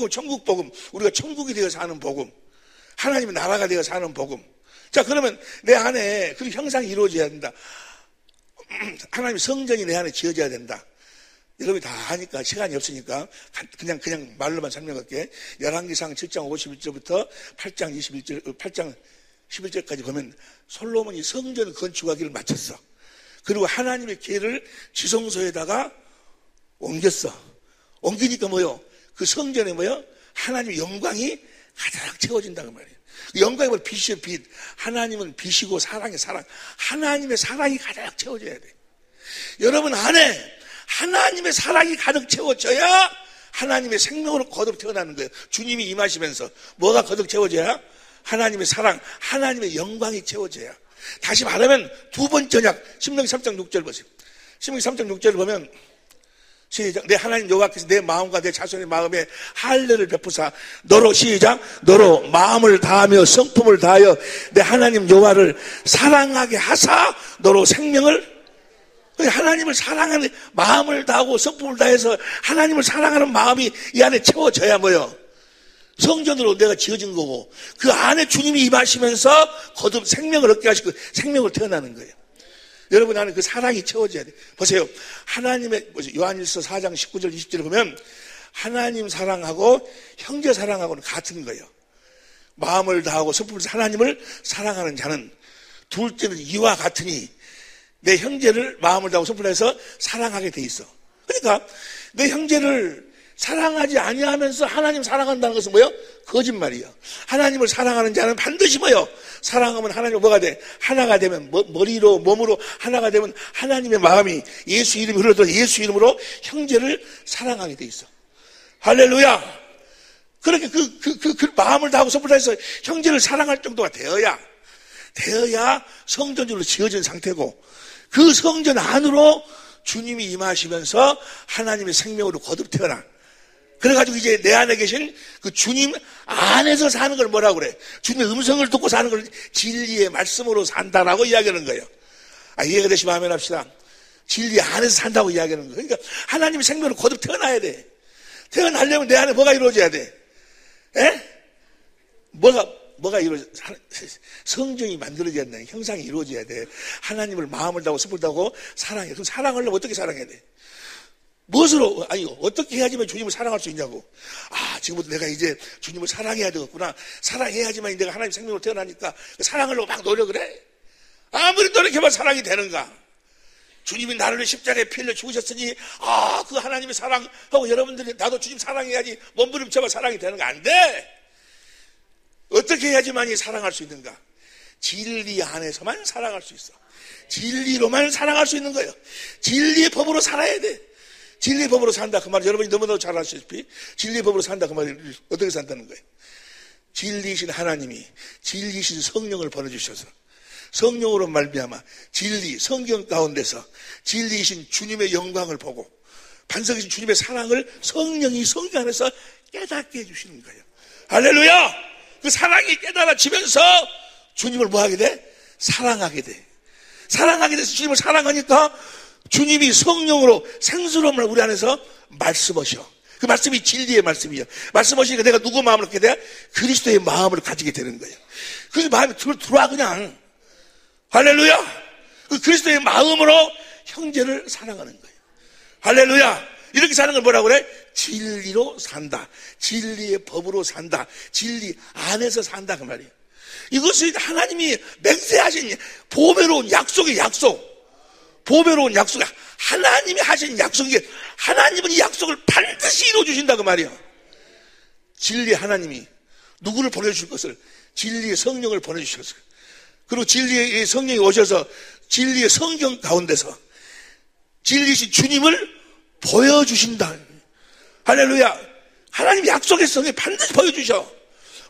복음. 우리가 천국이 되어 사는 복음. 하나님의 나라가 되어 사는 복음. 자, 그러면 내 안에 그 형상이 이루어져야 된다. 하나님의 성전이 내 안에 지어져야 된다. 여러분이 다 아니까 시간이 없으니까 그냥 말로만 설명할게. 열왕기상 7장 51절부터 8장 11절까지 보면 솔로몬이 성전 건축하기를 마쳤어. 그리고 하나님의 계를 지성소에다가 옮겼어. 옮기니까 뭐요? 그 성전에 뭐요? 하나님의 영광이 가득 채워진다는 말이에요. 영광이 뭐 빛이에요, 빛. 하나님은 빛이고 사랑의 사랑. 하나님의 사랑이 가득 채워져야 돼. 여러분 안에 하나님의 사랑이 가득 채워져야 하나님의 생명으로 거듭 태어나는 거예요. 주님이 임하시면서 뭐가 거듭 채워져야? 하나님의 사랑, 하나님의 영광이 채워져야. 다시 말하면 두 번째 언약, 신명기 3장 6절 보세요. 신명기 3장 6절을 보면 시작. 내 하나님 여호와께서 내 마음과 내 자손의 마음에 할례를 베푸사 너로 시작. 너로 마음을 다하며 성품을 다하여 내 하나님 여호와를 사랑하게 하사 너로 생명을 하나님을 사랑하는 마음을 다하고 성품을 다해서 하나님을 사랑하는 마음이 이 안에 채워져야 뭐요? 성전으로 내가 지어진 거고 그 안에 주님이 임하시면서 거듭 생명을 얻게 하시고 생명을 태어나는 거예요. 여러분 안에 그 사랑이 채워져야 돼요. 보세요. 하나님의 요한일서 4장 19절 20절에 보면 하나님 사랑하고 형제 사랑하고는 같은 거예요. 마음을 다하고 성품을 하나님을 사랑하는 자는 둘째는 이와 같으니 내 형제를 마음을 다하고 성품을 해서 사랑하게 돼 있어. 그러니까 내 형제를 사랑하지 아니하면서 하나님 사랑한다는 것은 뭐예요? 거짓말이에요. 하나님을 사랑하는 자는 반드시 뭐예요? 사랑하면 하나님과 뭐가 돼? 하나가 되면 머리로 몸으로 하나가 되면 하나님의 마음이 예수 이름이 흘러들어 예수 이름으로 형제를 사랑하게 돼 있어. 할렐루야. 그렇게 그 마음을 다하고 성품을 다해서 형제를 사랑할 정도가 되어야 성전으로 지어진 상태고 그 성전 안으로 주님이 임하시면서 하나님의 생명으로 거듭 태어나. 그래가지고 이제 내 안에 계신 그 주님 안에서 사는 걸 뭐라고 그래? 주님의 음성을 듣고 사는 걸 진리의 말씀으로 산다라고 이야기하는 거예요. 이해가 되시면 아멘 합시다. 진리 안에서 산다고 이야기하는 거예요. 그러니까 하나님의 생명으로 거듭 태어나야 돼. 태어나려면 내 안에 뭐가 이루어져야 돼? 뭐가 이루어져? 성정이 만들어져야 돼. 형상이 이루어져야 돼. 하나님을 마음을 다하고 성품을 다하고 사랑해. 그럼 사랑하려면 어떻게 사랑해야 돼? 무엇으로, 어떻게 해야지만 주님을 사랑할 수 있냐고. 지금부터 내가 이제 주님을 사랑해야 되겠구나. 사랑해야지만 내가 하나님 생명으로 태어나니까 사랑하려고 막 노력을 해. 아무리 노력해봐 사랑이 되는가. 주님이 나를 위해 십자가에 피 흘려 죽으셨으니 그 하나님의 사랑하고 여러분들이 나도 주님 사랑해야지 몸부림쳐봐 사랑이 되는 거 안 돼. 어떻게 해야지만이 사랑할 수 있는가? 진리 안에서만 사랑할 수 있어. 진리로만 사랑할 수 있는 거예요. 진리의 법으로 살아야 돼. 진리의 법으로 산다 그 말 여러분이 너무나도 잘 아시다시피 진리의 법으로 산다 그 말이 어떻게 산다는 거예요? 진리이신 하나님이 진리이신 성령을 보내주셔서 성령으로 말미암아 진리 성경 가운데서 진리이신 주님의 영광을 보고 반석이신 주님의 사랑을 성령이 성경 안에서 깨닫게 해주시는 거예요. 할렐루야. 그 사랑이 깨달아지면서 주님을 뭐하게 돼? 사랑하게 돼. 사랑하게 돼서 주님을 사랑하니까 주님이 성령으로 생수로움을 우리 안에서 말씀하셔. 그 말씀이 진리의 말씀이에요. 말씀하시니까 내가 누구 마음을 갖게 돼? 그리스도의 마음을 가지게 되는 거예요. 그래서 마음이 들어와 그냥. 할렐루야. 그 그리스도의 마음으로 형제를 사랑하는 거예요. 할렐루야. 이렇게 사는 걸 뭐라고 그래? 진리로 산다. 진리의 법으로 산다. 진리 안에서 산다 그 말이에요. 이것이 하나님이 맹세하신 보배로운 약속의 약속. 보배로운 약속, 하나님이 하신 약속이 하나님은 이 약속을 반드시 이루어주신다 그 말이야. 진리의 하나님이 누구를 보내주실 것을 진리의 성령을 보내주셨어요. 그리고 진리의 성령이 오셔서 진리의 성경 가운데서 진리이신 주님을 보여주신다. 할렐루야. 하나님이 약속의 성에 반드시 보여주셔.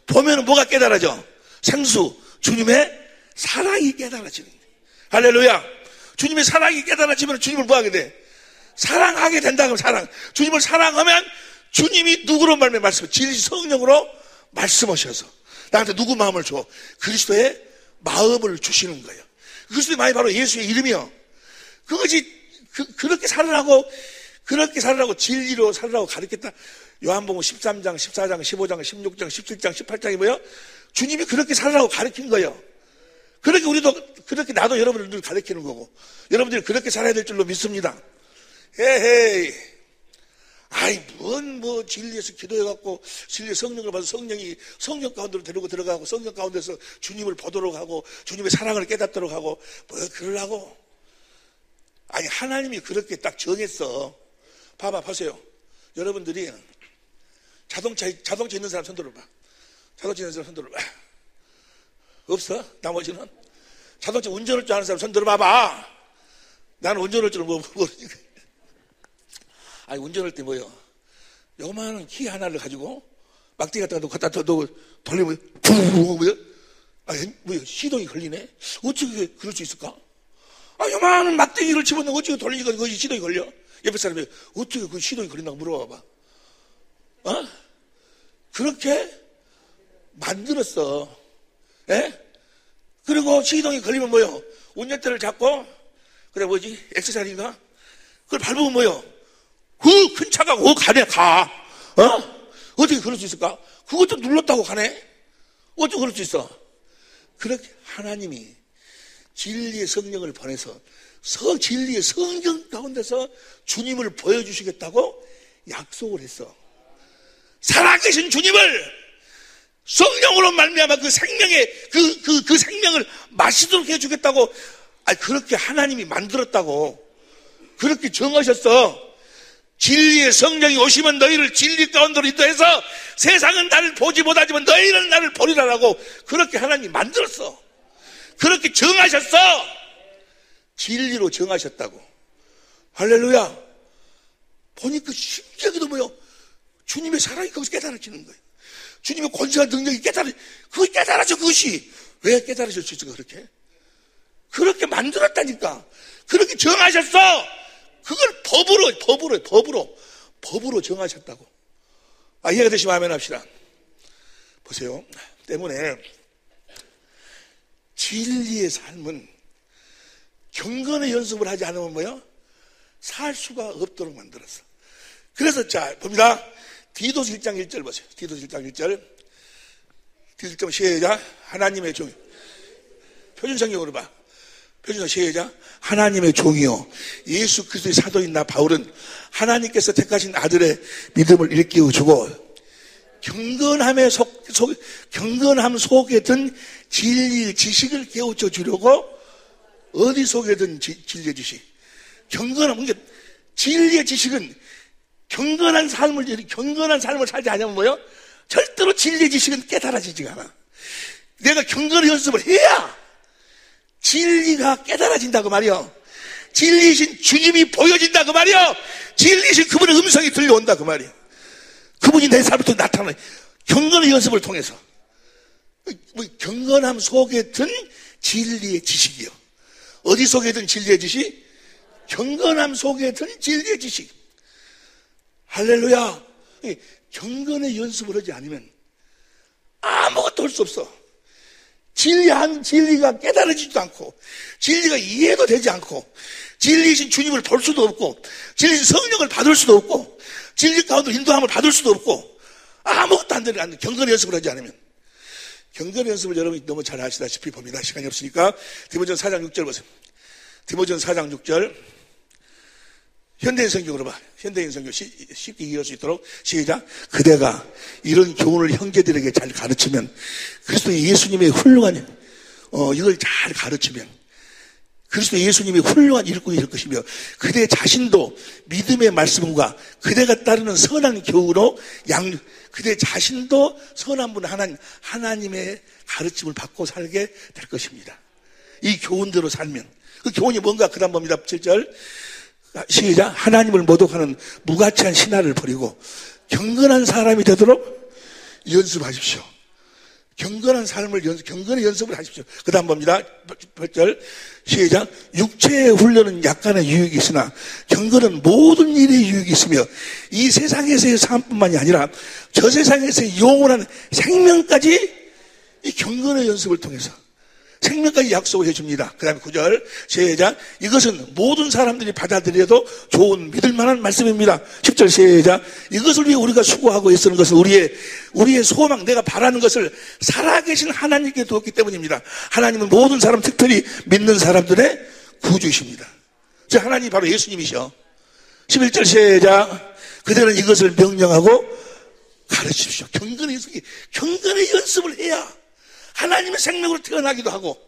보면 뭐가 깨달아져? 생수 주님의 사랑이 깨달아지는 거예요. 할렐루야. 주님의 사랑이 깨달아지면 주님을 뭐하게 돼? 사랑하게 된다고. 사랑. 주님을 사랑하면 주님이 누구로 말씀해? 진리 성령으로 말씀하셔서 나한테 누구 마음을 줘? 그리스도의 마음을 주시는 거예요. 그리스도의 마음이 바로 예수의 이름이요. 그것이 그렇게 살으라고 진리로 살으라고 가르쳤다. 요한복음 13장, 14장, 15장, 16장, 17장, 18장이 뭐예요? 주님이 그렇게 살으라고 가르친 거예요. 그렇게 나도 여러분들 가르치는 거고 여러분들이 그렇게 살아야 될 줄로 믿습니다. 헤헤이. 진리에서 기도해갖고 진리의 성령을 받아서 성령이 성경 가운데로 데리고 들어가고 성경 가운데서 주님을 보도록 하고 주님의 사랑을 깨닫도록 하고 그러려고. 하나님이 그렇게 딱 정했어. 보세요. 여러분들이 자동차 있는 사람 손 들어봐. 자동차 있는 사람 손 들어봐. 없어? 나머지는? 자동차 운전할 줄 아는 사람 손 들어봐봐. 나는 운전할 줄은 모르니까. 운전할 때 뭐요? 요만한 키 하나를 가지고 막대기 갖다가 갖다 돌리면 뭐요? 시동이 걸리네? 어떻게 그럴 수 있을까? 요만한 막대기를 집어넣는 어떻게 돌리니까 그것이 시동이 걸려? 옆에 사람이 어떻게 그 시동이 걸린다고 물어봐봐. 그렇게 만들었어. 그리고 시동이 걸리면 뭐요? 운전대를 잡고, 엑스살인가? 그걸 밟으면 뭐요? 그 큰 차가 가네, 가. 어떻게 그럴 수 있을까? 그것도 눌렀다고 가네? 어떻게 그럴 수 있어? 그렇게 하나님이 진리의 성령을 보내서 진리의 성경 가운데서 주님을 보여주시겠다고 약속을 했어. 살아계신 주님을 성령으로 말미암아 그 생명의 그 생명을 마시도록 해주겠다고, 그렇게 하나님이 만들었다고, 그렇게 정하셨어. 진리의 성령이 오시면 너희를 진리 가운데로 인도해서 세상은 나를 보지 못하지만 너희는 나를 보리라라고 그렇게 하나님이 만들었어. 그렇게 정하셨어. 진리로 정하셨다고. 할렐루야. 보니까 신기하게도 주님의 사랑이 거기서 깨달아지는 거예요. 주님의 권세와 능력이 그것이 깨달아져. 그것이 왜 깨달아질 수 있어? 그렇게 만들었다니까. 그렇게 정하셨어. 그걸 법으로 정하셨다고. 이해가 되시면 아멘 합시다. 보세요. 때문에 진리의 삶은 경건의 연습을 하지 않으면 살 수가 없도록 만들었어. 그래서 자 봅니다. 디도서 1장 1절 보세요. 디도서 1장 1절. 디도서 1장 시작. 하나님의 종. 표준성경으로 봐. 표준성 시작. 하나님의 종이요 예수 그리스도의 사도인 나 바울은 하나님께서 택하신 아들의 믿음을 일깨워 주고 경건함 속에 든 진리의 지식을 깨우쳐 주려고. 어디 속에 든 진리의 지식? 진리의 지식은 경건한 삶을 살지 않으면 절대로 진리의 지식은 깨달아지지가 않아. 내가 경건의 연습을 해야 진리가 깨달아진다고 말이요. 진리이신 주님이 보여진다 그 말이요. 진리이신 그분의 음성이 들려온다 그 말이요. 그분이 내 삶을 통해 나타나요. 경건의 연습을 통해서. 경건함 속에 든 진리의 지식이요. 어디 속에 든 진리의 지식? 경건함 속에 든 진리의 지식. 할렐루야. 경건의 연습을 하지 않으면 아무것도 할 수 없어. 진리가 깨달아지지도 않고, 진리가 이해도 되지 않고, 진리이신 주님을 볼 수도 없고, 진리이신 성령을 받을 수도 없고, 진리 가운데 인도함을 받을 수도 없고, 아무것도 안 되는 경건의 연습을 하지 않으면. 경건의 연습을 여러분이 너무 잘 아시다시피 봅니다. 시간이 없으니까. 디모전 4장 6절 보세요. 디모전 4장 6절. 현대인 성경으로 봐. 현대인 성경 쉽게 이해할 수 있도록 시작. 그대가 이런 교훈을 형제들에게 잘 가르치면, 그리스도 예수님의 훌륭한 이걸 잘 가르치면 그리스도 예수님의 훌륭한 일꾼이 될 것이며, 그대 자신도 믿음의 말씀과 그대가 따르는 선한 교훈으로 그대 자신도 선한 분 하나님의 가르침을 받고 살게 될 것입니다. 이 교훈대로 살면. 그 교훈이 뭔가? 그 다음 봅니다. 7절 시작. 하나님을 모독하는 무가치한 신화를 버리고 경건한 사람이 되도록 연습하십시오. 경건한 삶을 경건의 연습을 하십시오. 그 다음 봅니다. 8절 시작. 육체의 훈련은 약간의 유익이 있으나 경건은 모든 일에 유익이 있으며 이 세상에서의 삶뿐만이 아니라 저 세상에서의 영원한 생명까지 이 경건의 연습을 통해서 생명까지 약속을 해줍니다. 그 다음에 9절 시작. 이것은 모든 사람들이 받아들여도 좋은 믿을만한 말씀입니다. 10절 시작. 이것을 위해 우리가 수고하고 애쓰는 것은 우리의 소망, 내가 바라는 것을 살아계신 하나님께 두었기 때문입니다. 하나님은 모든 사람, 특별히 믿는 사람들의 구주이십니다. 저 하나님이 바로 예수님이셔. 11절 시작. 그대는 이것을 명령하고 가르치십시오. 경건의 연습을 해야 하나님의 생명으로 태어나기도 하고,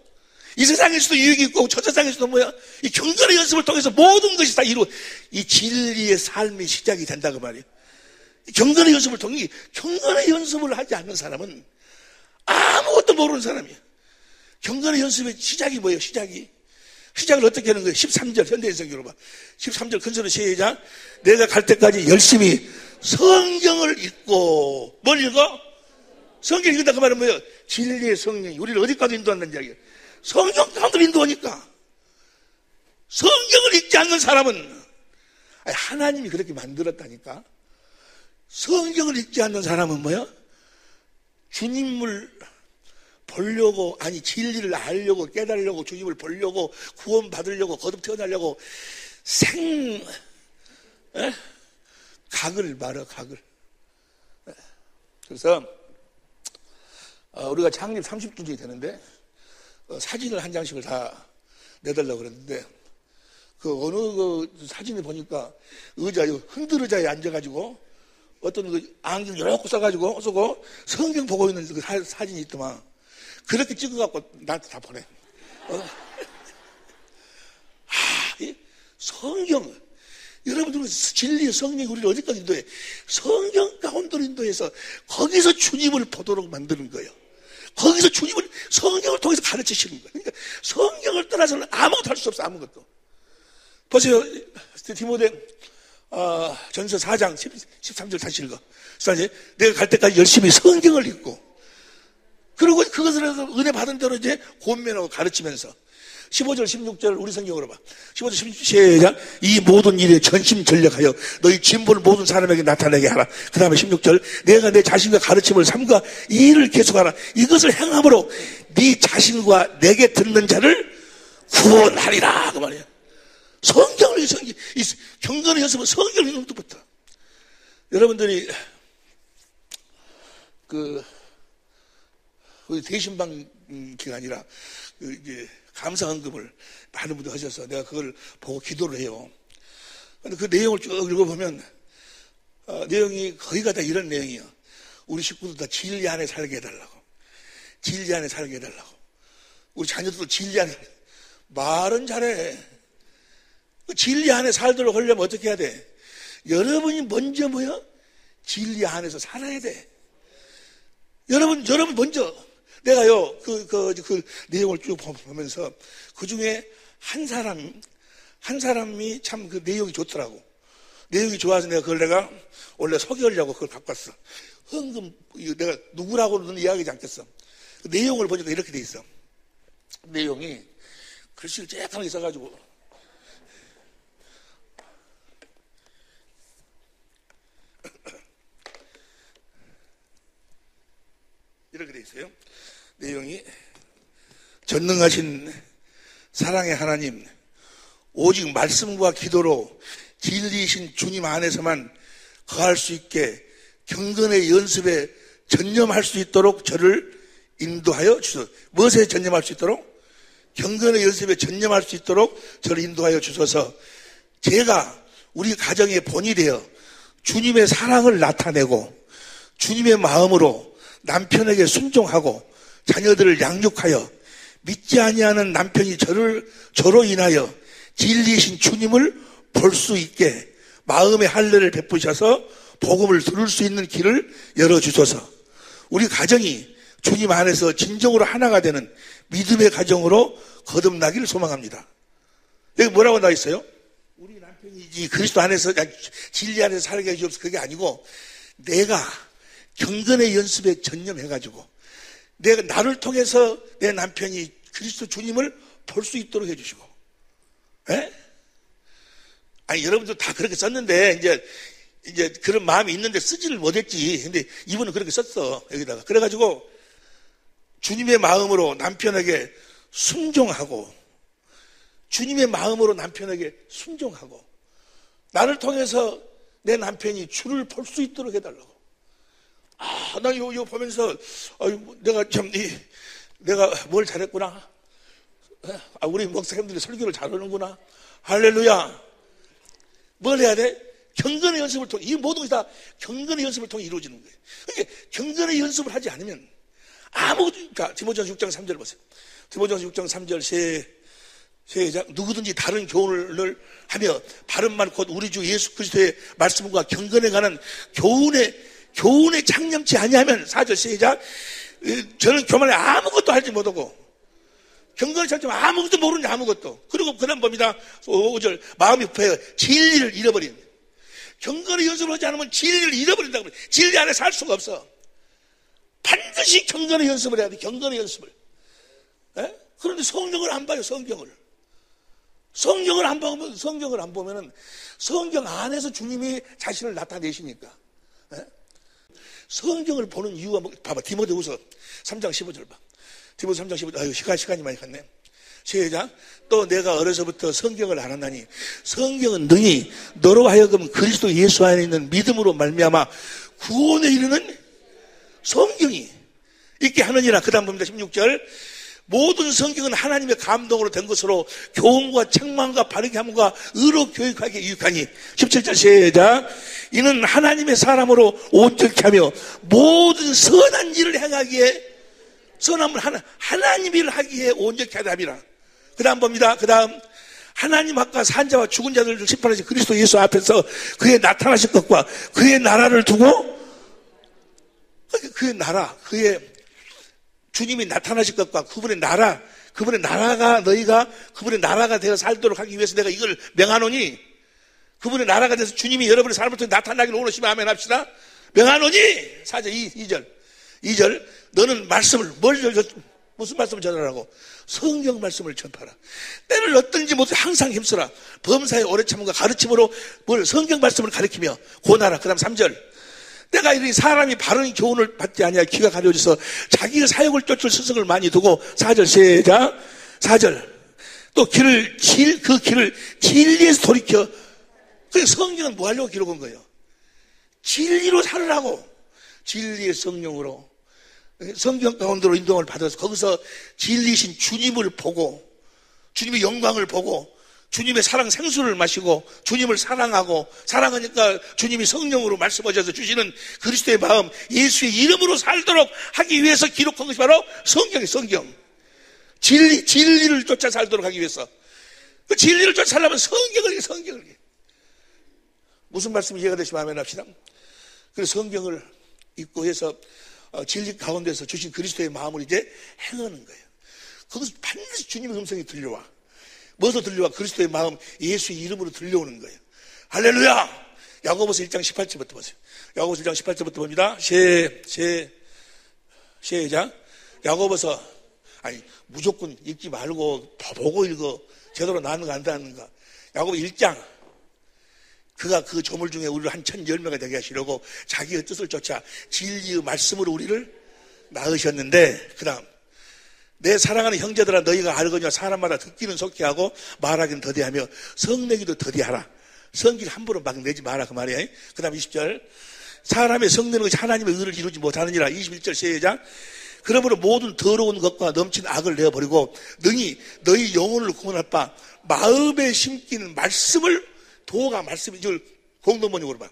이 세상에서도 유익이 있고 저 세상에서도 이 경건의 연습을 통해서 모든 것이 다 이 진리의 삶의 시작이 된다 그 말이에요. 경건의 연습을 통해 경건의 연습을 하지 않는 사람은 아무것도 모르는 사람이에요. 경건의 연습의 시작이 뭐예요? 시작을 어떻게 하는 거예요? 13절 현대인 성경으로 봐. 13절 큰 소리 시작. 내가 갈 때까지 열심히 성경을 읽고, 뭘 읽어? 성경 읽는다 그 말은 뭐예요? 진리의 성령이 우리를 어디까지 인도한다는 이야기예요. 성경 가운데 인도하니까. 성경을 읽지 않는 사람은 하나님이 그렇게 만들었다니까. 성경을 읽지 않는 사람은 뭐야? 주님을 보려고, 진리를 알려고, 깨달으려고, 주님을 보려고, 구원 받으려고, 거듭 태어나려고 각을 말어, 각을. 그래서 우리가 창립 30주년이 되는데 사진을 한 장씩을 다 내달라고 그랬는데 그 어느 그 사진을 보니까 흔들 의자에 앉아가지고 어떤 그 안경 이렇게 써가지고 쓰고 성경 보고 있는 그 사진이 있더만 그렇게 찍어갖고 나한테 다 보내. 이 성경 여러분들은 진리의 성령이 우리를 어디까지 인도해? 성경 가운데로 인도해서 거기서 주님을 보도록 만드는 거예요. 거기서 주님을 성경을 통해서 가르치시는 거예요. 그러니까 성경을 떠나서는 아무것도 할 수 없어. 아무것도. 보세요. 디모데 전서 4장 13절 다시 읽어. 그래서 이제 내가 갈 때까지 열심히 성경을 읽고 그리고 그것을 해서 은혜 받은 대로 이제 권면하고 가르치면서 15절 16절 우리 성경으로 봐. 15절 16절 시작. 이 모든 일에 전심전력하여 너희 진보를 모든 사람에게 나타내게 하라. 그 다음에 16절 내가 내 자신과 가르침을 삼가 이 일을 계속하라. 이것을 행함으로 네 자신과 내게 듣는 자를 구원하리라. 그 말이야. 성경을 이 경건의 연습은 성경을 읽는 것부터. 여러분들이 우리 대신방 기간이라 이제 감사헌금을 많은 분들 하셔서 내가 그걸 보고 기도를 해요. 근데 그 내용을 쭉 읽어보면 내용이 거의가 다 이런 내용이에요. 우리 식구들 다 진리 안에 살게 해달라고. 진리 안에 살게 해달라고. 우리 자녀들도 진리 안에 말은 잘해. 진리 안에 살도록 하려면 어떻게 해야 돼? 여러분이 먼저 뭐야? 진리 안에서 살아야 돼. 여러분 먼저 내가요 그 내용을 쭉 보면서 그 중에 한 사람이 참 그 내용이 좋더라고. 내용이 좋아서 내가 원래 소개하려고 그걸 갖고 왔어. 헌금 내가 누구라고는 이야기하지 않겠어. 그 내용을 보니까 이렇게 돼 있어. 내용이 글씨를 쬐끔하게 써가지고 이렇게 돼 있어요. 내용이 전능하신 사랑의 하나님, 오직 말씀과 기도로 진리이신 주님 안에서만 거할 수 있게 경건의 연습에 전념할 수 있도록 저를 인도하여 주소서. 무엇에 전념할 수 있도록? 경건의 연습에 전념할 수 있도록 저를 인도하여 주소서. 제가 우리 가정의 본이 되어 주님의 사랑을 나타내고 주님의 마음으로 남편에게 순종하고 자녀들을 양육하여 믿지 아니하는 남편이 저로 인하여 진리이신 주님을 볼 수 있게 마음의 할례를 베푸셔서 복음을 들을 수 있는 길을 열어주소서. 우리 가정이 주님 안에서 진정으로 하나가 되는 믿음의 가정으로 거듭나기를 소망합니다. 여기 뭐라고 나와 있어요? 우리 남편이 그리스도 안에서 진리 안에서 살게 해주옵소서. 그게 아니고 내가 경건의 연습에 전념해가지고 내가 나를 통해서 내 남편이 그리스도 주님을 볼 수 있도록 해주시고, 에? 아니 여러분도 다 그렇게 썼는데 이제 그런 마음이 있는데 쓰지를 못했지. 근데 이분은 그렇게 썼어 여기다가. 그래가지고 주님의 마음으로 남편에게 순종하고, 주님의 마음으로 남편에게 순종하고, 나를 통해서 내 남편이 주를 볼 수 있도록 해달라고. 나 이거 보면서, 내가 뭘 잘했구나. 우리 목사님들이 설교를 잘하는구나. 할렐루야. 뭘 해야 돼? 경건의 연습을 통해, 이 모든 것이 다 경건의 연습을 통해 이루어지는 거예요. 그러니까 경건의 연습을 하지 않으면 그러니까 디모데전서 6장 3절 보세요. 디모데전서 6장 3절 시작. 누구든지 다른 교훈을 하며 바른 말 곧 우리 주 예수 그리스도의 말씀과 경건에 관한 교훈에 창념치 아니하면 4절 시작. 저는 교만에 아무것도 하지 못하고 경건을 찾지만 아무것도 모르는 아무것도. 그리고 그 다음 봅니다. 5절 마음이 급해요. 진리를 잃어버린. 경건의 연습을 하지 않으면 진리를 잃어버린다고. 진리 안에 살 수가 없어. 반드시 경건의 연습을 해야 돼. 경건의 연습을. 에? 그런데 성경을 안 봐요. 성경을 안 보면은 성경 안에서 주님이 자신을 나타내시니까. 에? 성경을 보는 이유가 봐봐. 디모데후서 3장 15절 봐. 디모데 3장 15절. 시간이 많이 갔네. 시작. 또 내가 어려서부터 성경을 알았나니 성경은 능히 너로 하여금 그리스도 예수 안에 있는 믿음으로 말미암아 구원에 이르는 성경이 있게 하느니라. 그 다음 봅니다. 16절. 모든 성경은 하나님의 감동으로 된 것으로 교훈과 책망과 바르게 함과 의로 교육하기에 유익하니. 17절 시작. 이는 하나님의 사람으로 온전케 하며 모든 선한 일을 행하기에, 선함을 하나님 일을 하기에 온전케 하다 함이라. 그 다음 봅니다. 그 다음, 하나님 앞과 산자와 죽은 자들을 심판하신 그리스도 예수 앞에서 그의 나타나실 것과 그의 나라를 두고, 그의 나라, 그의 주님이 나타나실 것과 그분의 나라가 너희가 그분의 나라가 되어 살도록 하기 위해서 내가 이걸 명하노니, 그분의 나라가 돼서 주님이 여러분의 삶을 통해 나타나기를 원하시면 아멘 합시다. 명하노니 4절 2절 너는 말씀을 무슨 말씀을 전하라고? 성경 말씀을 전파라. 때를 어떤지 모두 항상 힘쓰라. 범사의 오래 참음과 가르침으로 성경 말씀을 가르치며 고나라. 그 다음 3절 때가 이르니 사람이 바른 교훈을 받지 아니하여 귀가 가려져서 자기의 사욕을 쫓을 스승을 많이 두고. 4절 시작. 4절 또 그 길을 진리에서 돌이켜. 그 성경은 뭐 하려고 기록한 거예요? 진리로 살으라고. 진리의 성령으로 성경 가운데로 인도를 받아서 거기서 진리이신 주님을 보고, 주님의 영광을 보고, 주님의 사랑 생수를 마시고, 주님을 사랑하고, 사랑하니까 주님이 성령으로 말씀하셔서 주시는 그리스도의 마음, 예수의 이름으로 살도록 하기 위해서 기록한 것이 바로 성경이에요. 성경. 진리를 쫓아 살도록 하기 위해서. 그 진리를 쫓아 살려면 성경을. 무슨 말씀이 이해가 되시면 아멘 합시다. 그래서 성경을 읽고 해서 진리 가운데서 주신 그리스도의 마음을 이제 행하는 거예요. 거기서 반드시 주님의 음성이 들려와. 뭐서 들려와? 그리스도의 마음, 예수의 이름으로 들려오는 거예요. 할렐루야! 야고보서 1장 18절부터 보세요. 야고보서 1장 18절부터 봅니다. 시작. 야고보서, 무조건 읽지 말고 보고 읽어. 제대로 나는가 안 나는가. 야고보 1장. 그가 그 조물 중에 우리를 한 1010명이 되게 하시려고 자기의 뜻을 쫓아 진리의 말씀으로 우리를 낳으셨는데, 그 다음 내 사랑하는 형제들아 너희가 알거니와 사람마다 듣기는 속히 하고 말하기는 더디하며 성내기도 더디하라. 성기를 함부로 막 내지 마라 그 말이에요. 그 다음 20절 사람의 성내는 것이 하나님의 의를 이루지 못하느니라. 21절 시작. 그러므로 모든 더러운 것과 넘친 악을 내어버리고 능히 너희 영혼을 구원할 바 마음에 심기는 말씀을, 도가 말씀이, 이걸 공동번역으로 봐.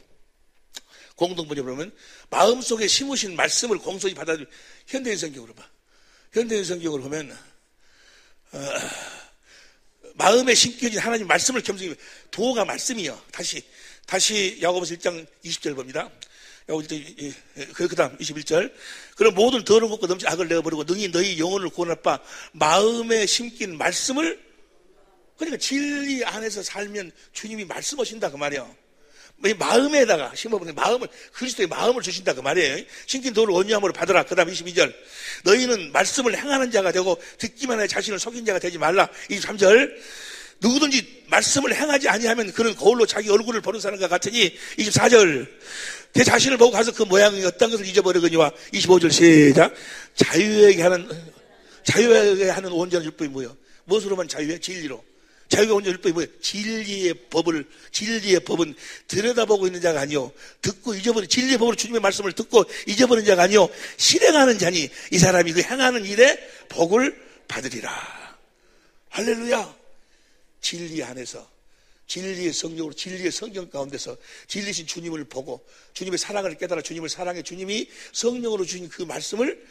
공동번역으로 보면 마음속에 심으신 말씀을 공손히 받아들여. 현대인 성경으로 봐. 현대인 성경으로 보면 마음에 심겨진 하나님 말씀을 겸손히, 도가 말씀이요. 다시 야고보서 1장 20절 봅니다. 야고보서 1장, 그 다음 21절. 그럼 모든 더러운 것과 넘친 악을 내어버리고 능히 너희 영혼을 구원할 바 마음에 심긴 말씀을, 그러니까 진리 안에서 살면 주님이 말씀하신다 그 말이에요. 마음에다가 심어보는 마음을, 그리스도의 마음을 주신다 그 말이에요. 심긴 도를 온유함으로 받으라. 그 다음 22절 너희는 말씀을 행하는 자가 되고 듣기만 해 자신을 속인 자가 되지 말라. 23절 누구든지 말씀을 행하지 아니하면 그는 거울로 자기 얼굴을 보는 사람과 같으니. 24절 내 자신을 보고 가서 그 모양이 어떤 것을 잊어버리거니와. 25절 시작. 자유에게 하는 온전한 율법이 뭐예요? 무엇으로만 자유해? 진리로. 자유가 온전한 율법이 뭐예요? 진리의 법은 들여다보고 있는 자가 아니요 듣고 잊어버린, 진리의 법으로 주님의 말씀을 듣고 잊어버린 자가 아니요 실행하는 자니 이 사람이 그 행하는 일에 복을 받으리라. 할렐루야. 진리 안에서, 진리의 성령으로, 진리의 성경 가운데서 진리신 주님을 보고 주님의 사랑을 깨달아 주님을 사랑해 주님이 성령으로 주신 그 말씀을,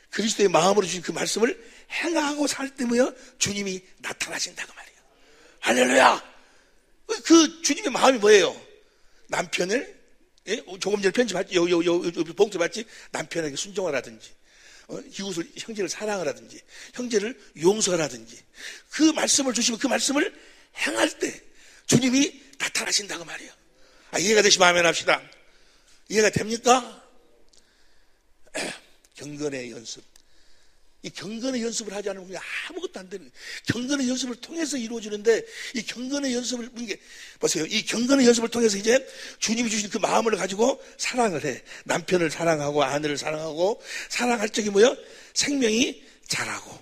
그리스도의 마음으로 주신 그 말씀을 행하고 살 때 뭐야? 주님이 나타나신다고 말이에요. 할렐루야. 그 주님의 마음이 뭐예요? 남편을, 조금 전에 편지 봤지? 봉투 봤지? 남편에게 순종하라든지, 이웃을, 형제를 사랑하라든지, 형제를 용서하라든지, 그 말씀을 주시면 그 말씀을 행할 때 주님이 나타나신다고 말이에요. 이해가 되시면 아멘 합시다. 이해가 됩니까? 경건의 연습. 이 경건의 연습을 하지 않으면 그냥 아무것도 안 되는 거예요. 경건의 연습을 통해서 이루어지는데, 이 경건의 연습을, 이게 보세요. 이 경건의 연습을 통해서 이제 주님이 주신 그 마음을 가지고 사랑을 해. 남편을 사랑하고 아내를 사랑하고, 사랑할 적이 뭐예요? 생명이 자라고,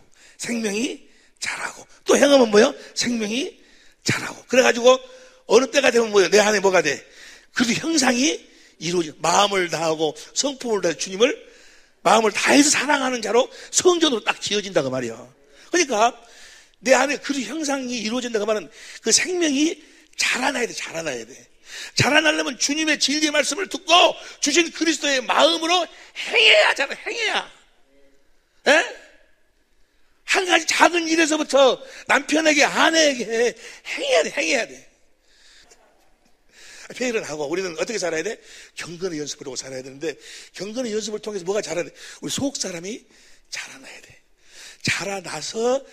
또 행하면 뭐예요? 생명이 자라고. 그래가지고 어느 때가 되면 뭐예요? 내 안에 뭐가 돼? 그래도 형상이 이루어져. 마음을 다하고 성품을 다해 주님을 마음을 다해서 사랑하는 자로 성전으로 딱 지어진다고 말이야. 그러니까 내 안에 그 형상이 이루어진다고 말은 그 생명이 자라나야 돼. 자라나려면 주님의 진리의 말씀을 듣고 주신 그리스도의 마음으로 행해야 하잖아. 행해야. 에? 한 가지 작은 일에서부터 남편에게 아내에게 행해야 돼. 회의를 하고 우리는 어떻게 살아야 돼? 경건의 연습을 하고 살아야 되는데 경건의 연습을 통해서 뭐가 자라야 돼? 우리 속 사람이 자라나야 돼. 자라나서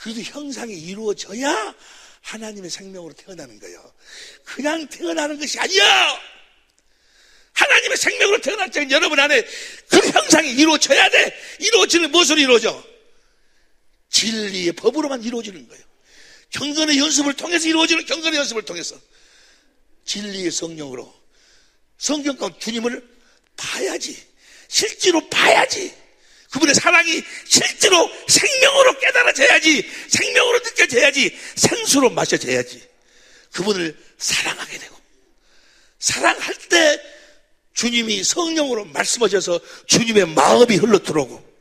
그래도 형상이 이루어져야 하나님의 생명으로 태어나는 거예요. 그냥 태어나는 것이 아니야. 하나님의 생명으로 태어날 때는 여러분 안에 그 형상이 이루어져야 돼. 이루어지는 무엇으로 이루어져? 진리의 법으로만 이루어지는 거예요. 경건의 연습을 통해서 이루어지는 경건의 연습을 통해서 진리의 성령으로 성경 가운데 주님을 봐야지. 실제로 봐야지. 그분의 사랑이 실제로 생명으로 깨달아져야지. 생명으로 느껴져야지. 생수로 마셔져야지. 그분을 사랑하게 되고 사랑할 때 주님이 성령으로 말씀하셔서 주님의 마음이 흘러 들어오고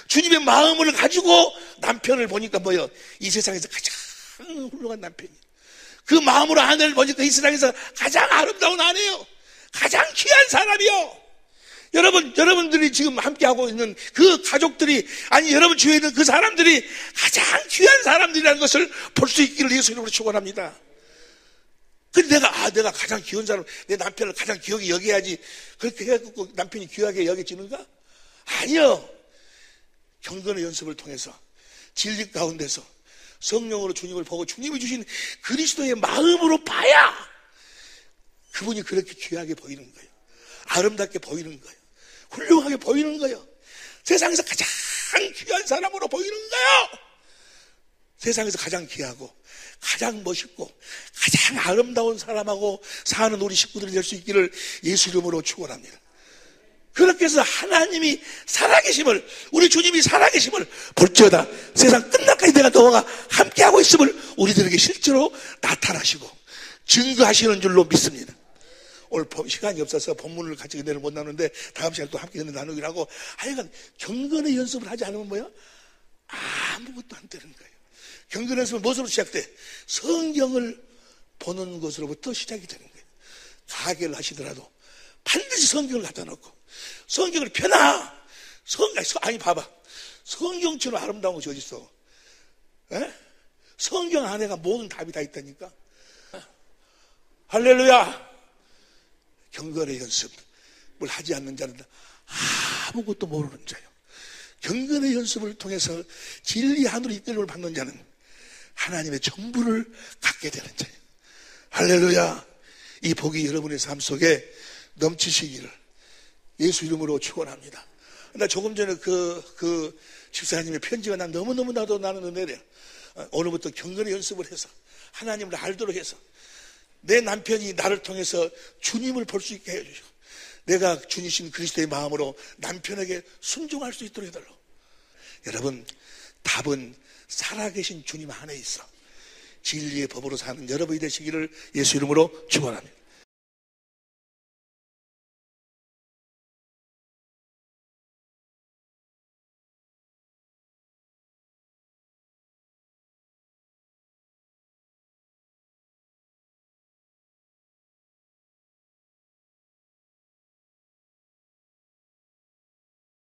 주님의 마음을 가지고 남편을 보니까 뭐예요? 이 세상에서 가장 훌륭한 남편이에요. 그 마음으로 아내를 보니까 이 세상에서 가장 아름다운 아내요. 가장 귀한 사람이요. 여러분들이 지금 함께하고 있는 그 가족들이, 아니 여러분 주위에 있는 그 사람들이 가장 귀한 사람들이라는 것을 볼 수 있기를 예수 이름으로 축원합니다. 근데 내가 가장 귀한 사람, 내 남편을 가장 귀하게 여겨야지. 그렇게 해갖고 남편이 귀하게 여겨지는가? 아니요. 경건의 연습을 통해서 진리 가운데서 성령으로 주님을 보고 주님이 주신 그리스도의 마음으로 봐야 그분이 그렇게 귀하게 보이는 거예요. 아름답게 보이는 거예요. 훌륭하게 보이는 거예요. 세상에서 가장 귀한 사람으로 보이는 거예요. 세상에서 가장 귀하고 가장 멋있고 가장 아름다운 사람하고 사는 우리 식구들이 될 수 있기를 예수 이름으로 축원합니다. 그렇게 해서 하나님이 살아계심을, 우리 주님이 살아계심을 볼지어다 세상 끝날까지 내가 너와 함께하고 있음을 우리들에게 실제로 나타나시고 증거하시는 줄로 믿습니다. 오늘 시간이 없어서 본문을 같이 은혜를 못 나누는데 다음 시간에 또 함께 은혜 나누기로 하고, 하여간 경건의 연습을 하지 않으면 뭐야? 아무것도 안 되는 거예요. 경건의 연습은 무엇으로 시작돼? 성경을 보는 것으로부터 시작이 되는 거예요. 가게를 하시더라도 반드시 성경을 갖다 놓고 성경을 펴놔. 아니 봐봐, 성경처럼 아름다운 것이 어디 있어? 성경 안에가 모든 답이 다 있다니까. 할렐루야. 경건의 연습을 하지 않는 자는 아무것도 모르는 자요. 경건의 연습을 통해서 진리 안으로 이끌림을 받는 자는 하나님의 전부를 갖게 되는 자예요. 할렐루야. 이 복이 여러분의 삶 속에 넘치시기를 예수 이름으로 축원합니다. 나 조금 전에 그 집사님의 편지가 난 너무너무 나는 은혜래요. 오늘부터 경건의 연습을 해서 하나님을 알도록 해서 내 남편이 나를 통해서 주님을 볼 수 있게 해주시고 내가 주님 그리스도의 마음으로 남편에게 순종할 수 있도록 해달라고. 여러분, 답은 살아계신 주님 안에 있어 진리의 법으로 사는 여러분이 되시기를 예수 이름으로 축원합니다.